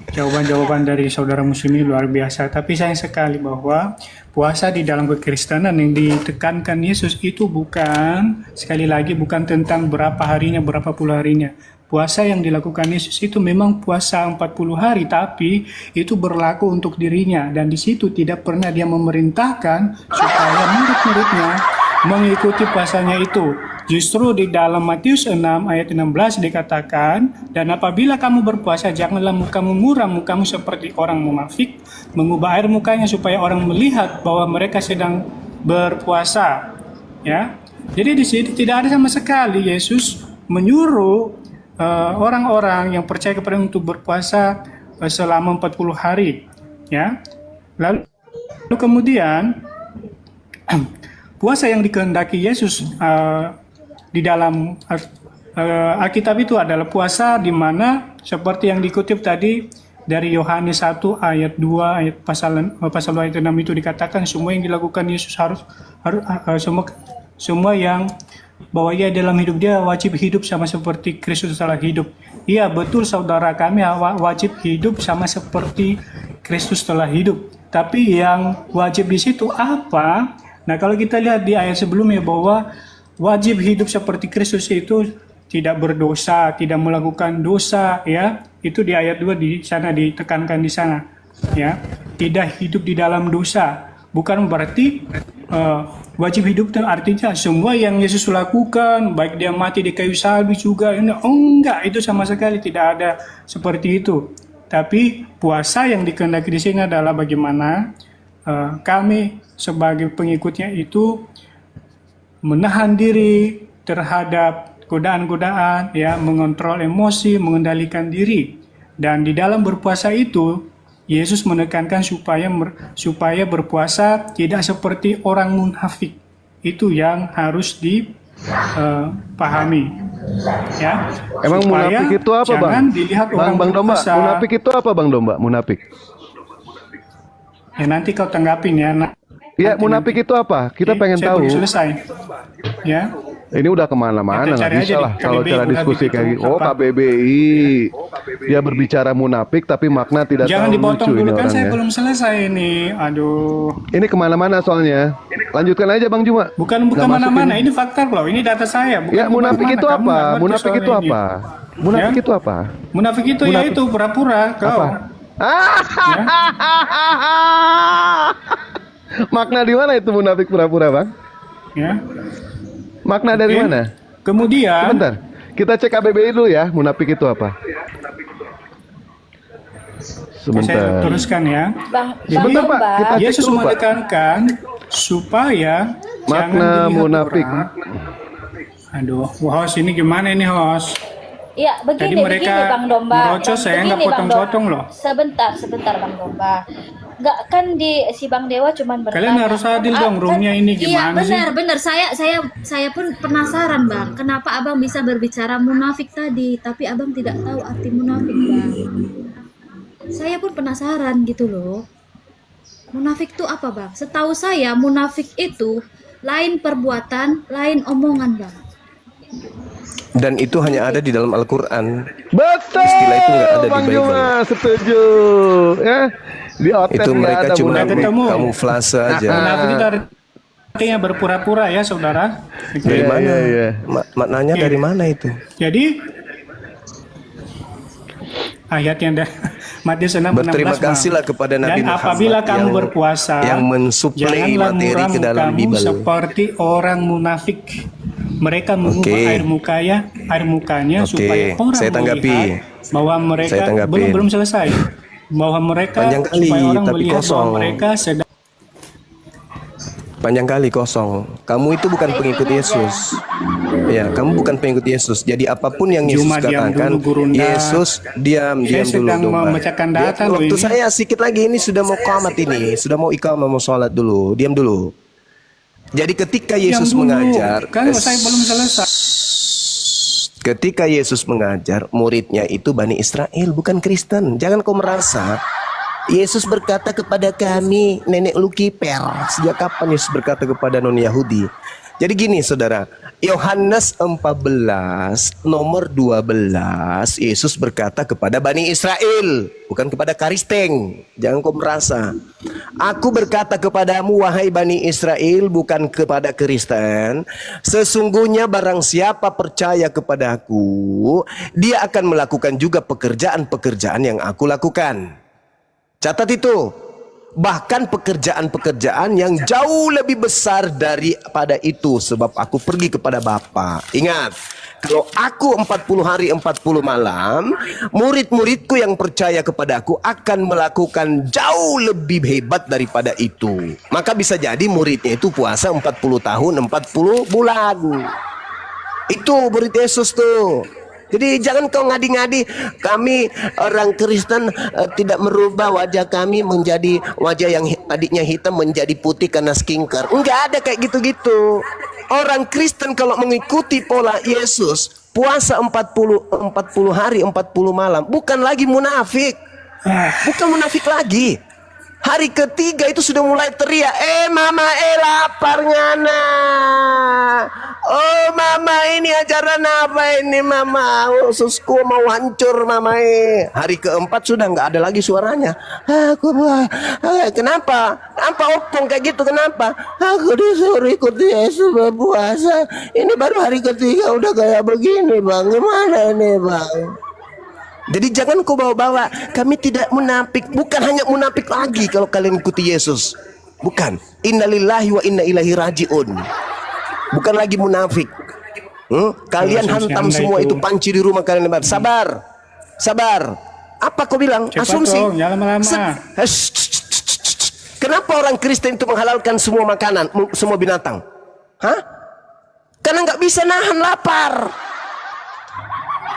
jawaban-jawaban dari saudara muslim ini luar biasa. Tapi sayang sekali bahwa puasa di dalam kekristenan yang ditekankan Yesus itu bukan, sekali lagi, bukan tentang berapa harinya, berapa puluh harinya. Puasa yang dilakukan Yesus itu memang puasa 40 hari, tapi itu berlaku untuk dirinya. Dan di situ tidak pernah dia memerintahkan supaya murid-muridnya mengikuti puasanya itu. Justru di dalam Matius 6 ayat 16 dikatakan, dan apabila kamu berpuasa, janganlah mukamu muram, mukamu seperti orang munafik, mengubah air mukanya supaya orang melihat bahwa mereka sedang berpuasa. Ya, jadi di sini tidak ada sama sekali Yesus menyuruh orang-orang yang percaya kepada untuk berpuasa selama 40 hari. Ya, lalu kemudian puasa yang dikehendaki Yesus di dalam Alkitab itu adalah puasa di mana seperti yang dikutip tadi dari Yohanes 1 ayat 2 ayat pasal ayat 6 itu dikatakan semua yang dilakukan Yesus harus semua yang bahwa ia dalam hidup dia wajib hidup sama seperti Kristus telah hidup. Iya betul saudara, kami wajib hidup sama seperti Kristus telah hidup. Tapi yang wajib di situ apa? Nah, kalau kita lihat di ayat sebelumnya bahwa wajib hidup seperti Kristus itu tidak berdosa, tidak melakukan dosa, ya. Itu di ayat 2 di sana ditekankan di sana, ya. Tidak hidup di dalam dosa. Bukan berarti wajib hidup itu artinya semua yang Yesus lakukan, baik dia mati di kayu salib juga, enggak, itu sama sekali tidak ada seperti itu. Tapi puasa yang dikehendaki di sini adalah bagaimana kami sebagai pengikutnya itu menahan diri terhadap godaan-godaan, ya, mengontrol emosi, mengendalikan diri. Dan di dalam berpuasa itu Yesus menekankan supaya berpuasa tidak seperti orang munafik. Itu yang harus dipahami. Ya. Emang munafik itu apa Bang? Jangan dilihat orang Bang Domba, berpuasa. munafik itu apa Bang Domba? Munafik. Ya nanti kau tanggapin ya. Ya, munafik itu apa? Kita pengen tahu. Belum selesai. Ya. Ini udah kemana-mana, nggak Cari bisa aja lah di kalau KBBI cara munafik diskusi itu kayak gitu. Oh, apa? KBBI, dia berbicara munafik tapi makna tidak Jangan tahu dipotong lucu dulu ini kan, saya orangnya. belum selesai ini. Aduh. Ini kemana-mana soalnya. Lanjutkan aja Bang Juma. Bukan Nggak masuk mana-mana, ini. ini fakta loh. Ini data saya. Bukan Ya munafik kemana-mana. itu Kamu apa? nggak ngerti Munafik soal itu ini. apa? Munafik Ya? itu apa? Munafik itu ya Munafik. itu pura-pura kau. Apa? Makna di mana itu munafik pura-pura, Bang? Ya. Makna dari Oke. mana? Kemudian Sebentar. Kita cek KBBI dulu ya, munafik itu apa? saya Sebentar. teruskan ya. Bang Sebentar, Pak. Domba. Kita cek Yesus dulu, Pak. menekankan supaya Makna jangan dilihat munafik. orang. Aduh, host ini gimana ini host? Iya, Tadi begini, mereka begini Bang Domba. merocos, saya nggak Begini, Bang potong-potong Domba. loh. Sebentar Bang Domba. Nggak kan si Bang Dewa cuman bertanya. Kalian harus adil dong, roomnya ini gimana sih? Iya, benar. Saya pun penasaran Bang. Kenapa Abang bisa berbicara munafik tadi, tapi Abang tidak tahu arti munafik Bang. Saya pun penasaran gitu loh. Munafik itu apa Bang? Setahu saya munafik itu lain perbuatan, lain omongan Bang. Dan itu hanya ada di dalam Al-Quran. Betul. Istilah itu nggak ada di Bang Bible. Juma, setuju. Ya. Di otes Itu nggak mereka ada cuma munafik. ketemu. kamuflase aja. Munafik itu artinya berpura-pura ya saudara. Oke. Dari Iya, mana? iya, iya. Maknanya Oke. dari mana itu? Jadi ayat yang Matius 6:16 Berterima Bang. kasihlah kepada Nabi Dan Muhammad apabila kamu yang- berpuasa, yang mensuplai janganlah materi muram ke dalam kamu Bible. seperti orang munafik. Mereka mengubah Oke. air mukanya Oke, supaya orang saya tanggapi. melihat bahwa mereka Saya tanggapin. belum selesai. Bahwa mereka Panjang kali, supaya orang tapi melihat kosong. bahwa mereka sedang Panjang kali kosong. Kamu itu bukan pengikut Yesus. Ya, kamu bukan pengikut Yesus. Jadi apapun yang Yesus Juma, diam katakan, dulu, Gurunda. Yesus diam Saya dulu. sedang Domba. memecahkan data Ya, loh waktu ini. saya sedikit lagi ini sudah mau qamat ini, sudah mau iqamah mau sholat dulu. Diam dulu. Jadi ketika Yesus Diam dulu. mengajar, Kan saya belum selesai. ketika Yesus mengajar, muridnya itu Bani Israel, bukan Kristen. Jangan kau merasa Yesus berkata kepada kami, nenek lu kiper. Sejak kapan Yesus berkata kepada non-Yahudi? Jadi gini saudara, Yohanes 14 nomor 12, Yesus berkata kepada Bani Israel, bukan kepada Karisteng. Jangan kau merasa. Aku berkata kepadamu wahai Bani Israel, bukan kepada Kristen. Sesungguhnya barang siapa percaya kepadaku, dia akan melakukan juga pekerjaan-pekerjaan yang aku lakukan. Catat itu. Bahkan pekerjaan-pekerjaan yang jauh lebih besar daripada itu, sebab aku pergi kepada Bapa. Ingat, kalau aku 40 hari 40 malam, murid-muridku yang percaya kepada aku akan melakukan jauh lebih hebat daripada itu. Maka bisa jadi muridnya itu puasa 40 tahun 40 bulan. Itu murid Yesus tuh. Jadi jangan kau ngadi-ngadi, kami orang Kristen tidak merubah wajah kami menjadi wajah yang tadinya hitam menjadi putih karena skincare. Enggak ada kayak gitu-gitu. Orang Kristen kalau mengikuti pola Yesus, puasa 40 hari 40 malam, bukan lagi munafik. Bukan munafik lagi. Hari ketiga itu sudah mulai teriak, mama lapar ngana. Oh mama, ini ajaran apa ini mama? Ususku mau hancur mama. Hari keempat sudah nggak ada lagi suaranya. Kenapa? Apa opung kayak gitu kenapa? Aku disuruh ikut Yesus berpuasa. Ini baru hari ketiga udah kayak begini bang. Gimana ini bang? Jadi jangan kau bawa-bawa, kami tidak munafik. Bukan hanya munafik lagi kalau kalian ikuti Yesus. Bukan. Innalillahi wa inna ilaihi raji'un. Bukan lagi munafik. Kalian hantam semua itu panci di rumah kalian. Sabar. Sabar. Apa kau bilang? Cepat Asumsi. dong, jangan lama-lama. Kenapa orang Kristen itu menghalalkan semua makanan, semua binatang? Hah? Karena nggak bisa nahan lapar.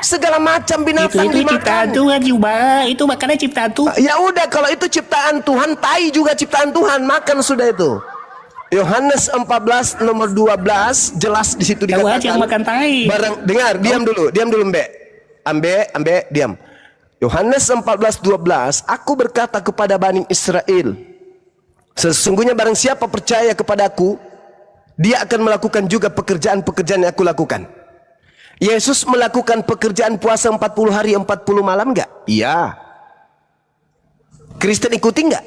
Segala macam binatang Itu ciptaan dimakan. Tuhan juga. Itu makanan ciptaan Tuhan. Ya udah, kalau itu ciptaan Tuhan, tai juga ciptaan Tuhan, makan sudah itu. Yohanes 14 nomor 12 jelas di situ Tahu dikatakan. aja yang makan tai. Dengar, diam dulu Mbak. Ambe, diam. Yohanes 14:12, aku berkata kepada Bani Israel, sesungguhnya barang siapa percaya kepadaku, dia akan melakukan juga pekerjaan-pekerjaan yang aku lakukan. Yesus melakukan pekerjaan puasa 40 hari 40 malam enggak? Iya. Kristen ikuti enggak?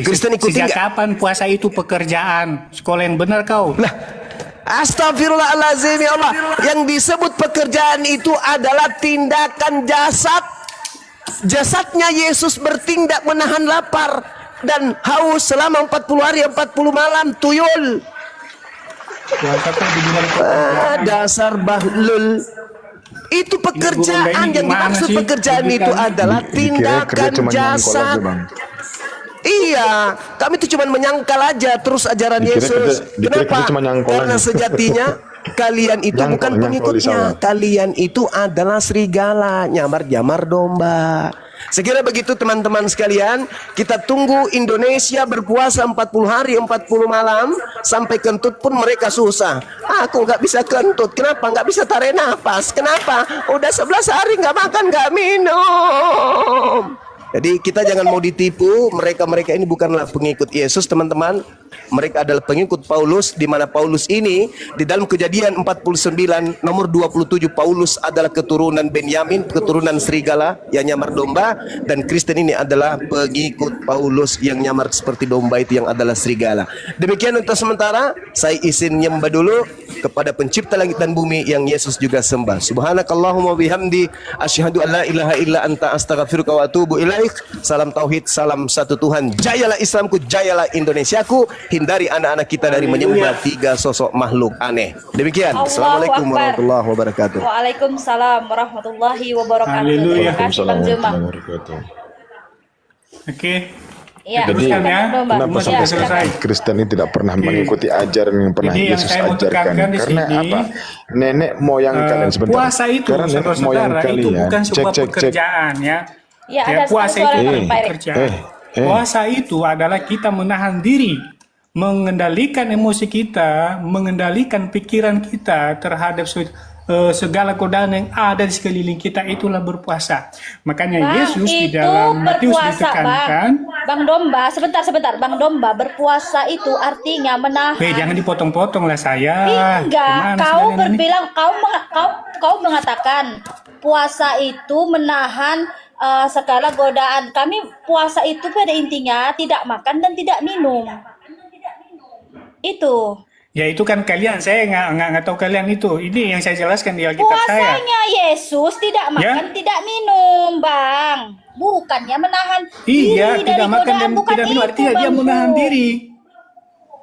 Kristen ikuti sejak enggak? kapan puasa itu pekerjaan? Sekolah yang benar kau. Nah, astagfirullahaladzim ya Allah. Yang disebut pekerjaan itu adalah tindakan jasad. Jasadnya Yesus bertindak menahan lapar dan haus selama 40 hari 40 malam. Tuyul. Dasar bahlul. Itu pekerjaan yang dimaksud pekerjaan itu adalah tindakan jasad. Iya, kami itu cuma menyangkal aja terus ajaran Yesus. Kenapa? Karena sejatinya kalian itu bukan pengikutnya. Kalian itu adalah serigala, nyamar-nyamar domba. Sekira begitu teman-teman sekalian, kita tunggu Indonesia berpuasa 40 hari 40 malam. Sampai kentut pun mereka susah. Aku nggak bisa kentut. Kenapa? Nggak bisa tarik nafas. Kenapa? Udah 11 hari nggak makan nggak minum. Jadi kita jangan mau ditipu. Mereka ini bukanlah pengikut Yesus, teman-teman. Mereka adalah pengikut Paulus, di mana Paulus ini di dalam Kejadian 49 nomor 27, Paulus adalah keturunan Benyamin, keturunan serigala yang nyamar domba, dan Kristen ini adalah pengikut Paulus yang nyamar seperti domba itu yang adalah serigala. Demikian untuk sementara, saya izin nyembah dulu kepada pencipta langit dan bumi yang Yesus juga sembah. Subhanakallahumma bihamdi asyhadu an la ilaha illa anta astaghfiruka wa atubu ilaik. Salam tauhid, salam satu Tuhan. Jayalah Islamku, jayalah Indonesiaku. Hindari anak-anak kita dari menyembah tiga sosok makhluk aneh. Demikian. Assalamualaikum warahmatullahi wabarakatuh. Waalaikumsalam warahmatullahi wabarakatuh. Haleluya. Terima kasih Bang Juma. Oke. Iya, Jadi kenapa sampai selesai? Kristen ini tidak pernah mengikuti ajaran yang pernah Jadi yang Yesus saya mau ajarkan? tekankan di Karena sini, apa? Nenek moyang kalian sebentar. Puasa itu, Karena nenek moyang saudara-saudara, itu kalian. bukan sebuah pekerjaan ya. Ya, Ya, ada puasa suara itu Pak Erik. pekerjaan. Puasa itu adalah kita menahan diri, mengendalikan emosi kita, mengendalikan pikiran kita terhadap segala godaan yang ada di sekeliling kita, itulah berpuasa. Makanya Bang, Yesus di itu dalam Matius berpuasa, ditekankan. Bang Domba, sebentar. Bang Domba, berpuasa itu artinya menahan. Jangan dipotong-potong lah saya. Enggak, Gimana kau sebenarnya berbilang, kau mengatakan puasa itu menahan segala godaan. Kami puasa itu pada intinya tidak makan dan tidak minum. Itu. Ya itu kan kalian, saya nggak tahu kalian itu. Ini yang saya jelaskan di Alkitab saya. Puasanya Yesus tidak makan, tidak minum, Bang. Bukannya menahan diri Iya, tidak dari makan godaan, dan bukan tidak minum. itu, Artinya dia Bang. menahan diri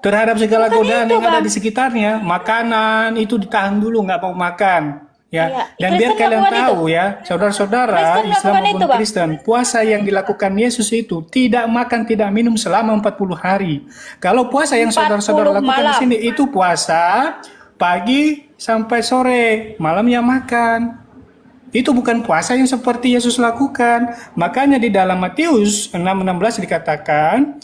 terhadap segala Bukan godaan itu, yang ada Bang. di sekitarnya. Makanan itu ditahan dulu, nggak mau makan. Ya, Iya, dan Kristen biar kalian melakukan tahu ya, saudara-saudara Kristen Islam melakukan maupun itu, Bang. Kristen, puasa yang dilakukan Yesus itu tidak makan, tidak minum selama 40 hari. Kalau puasa yang 40 saudara-saudara lakukan di malam. sini itu puasa pagi sampai sore, malamnya makan. Itu bukan puasa yang seperti Yesus lakukan. Makanya di dalam Matius 6:16 dikatakan,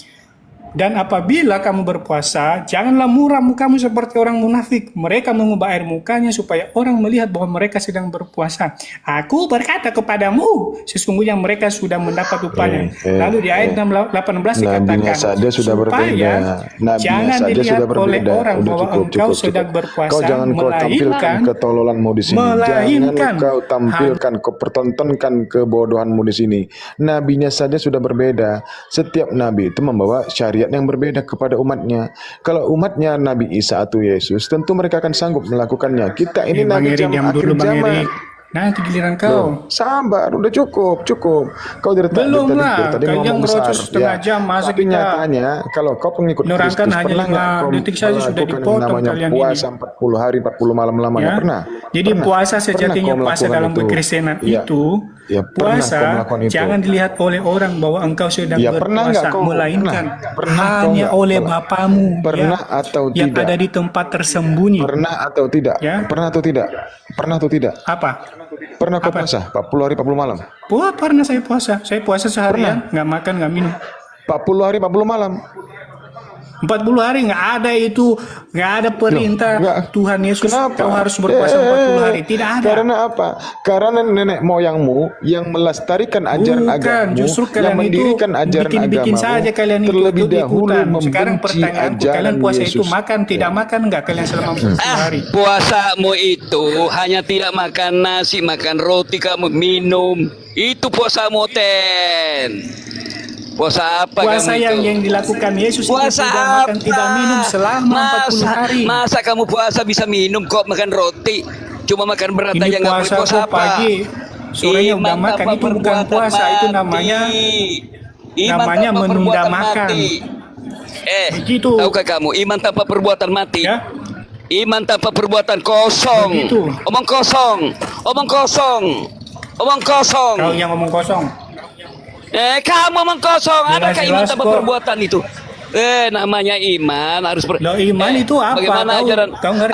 dan apabila kamu berpuasa, janganlah muram mukamu seperti orang munafik. Mereka mengubah air mukanya supaya orang melihat bahwa mereka sedang berpuasa. Aku berkata kepadamu, sesungguhnya mereka sudah mendapat upahnya. Lalu di ayat 18 dikatakan, Nabinya saja sudah supaya berbeda. Nabinya jangan saja dilihat sudah oleh berbeda. orang Udah bahwa engkau sedang berpuasa, Kau jangan kau tampilkan ketololanmu di sini. Jangan kau tampilkan, kau pertontonkan kebodohanmu di sini. Nabinya saja sudah berbeda. Setiap nabi itu membawa syariat yang berbeda kepada umatnya. Kalau umatnya Nabi Isa atau Yesus, tentu mereka akan sanggup melakukannya. Kita ini nabi zaman akhir zaman. Nanti giliran kau. Sabar, udah cukup. Kau dari Belum lah, tadi kalian ngomong besar. merocos setengah jam, masa Tapi kita nyatanya, kalau kau pengikut nerangkan Kristus, hanya pernah 5 nggak kau detik saja sudah melakukan yang dipotong namanya kalian puasa ini. 40 hari, 40 malam lamanya? Ya. Pernah? Jadi Pernah? puasa Pernah sejatinya, kau puasa melakukan dalam itu? kekristenan Iya. itu, Ya, pernah kau puasa melakukan itu. jangan dilihat oleh orang bahwa engkau sedang Ya, pernah nggak berpuasa, kau? melainkan Pernah kau hanya nggak? oleh Bapamu Pernah ya, atau yang tidak? ada di tempat tersembunyi. Pernah atau tidak? Ya. Pernah atau tidak? Pernah atau tidak? Apa? Pernah kau puasa 40 hari 40 malam? Pernah saya puasa. Saya puasa seharian, nggak makan, nggak minum. 40 hari 40 malam. 40 hari nggak ada itu, nggak ada perintah Tuhan Yesus kau harus berpuasa 40 hari. Tidak ada. Karena apa? Karena nenek moyangmu yang melestarikan ajaran agamamu, justru yang kalian mendirikan itu ajaran bikin saja kalian itu terlebih untuk dahulu ikutan. Sekarang membenci pertanyaanku, ajaran kalian puasa Yesus. itu makan tidak makan nggak kalian selama 40 hari? Puasamu itu hanya tidak makan nasi, makan roti, kamu minum. Itu puasamu, Ten. Puasa apa Puasa kamu yang dilakukan Yesus puasa itu tidak makan tidak minum selama 40 hari. Masa kamu puasa bisa minum kok, makan roti, cuma makan berat aja Ini nggak boleh. Puasa apa? pagi, sorenya udah makan, itu bukan puasa, itu namanya menunda makan. Begitu. Tahukah kamu iman tanpa perbuatan mati? Ya? Iman tanpa perbuatan kosong. Begitu. Omong kosong, omong kosong, omong kosong. Kau yang ngomong kosong. Kamu omong kosong. Adakah iman Jelas tanpa kok. perbuatan itu? Namanya iman harus Loh, iman itu apa? Bagaimana Kau ajaran? ngerti?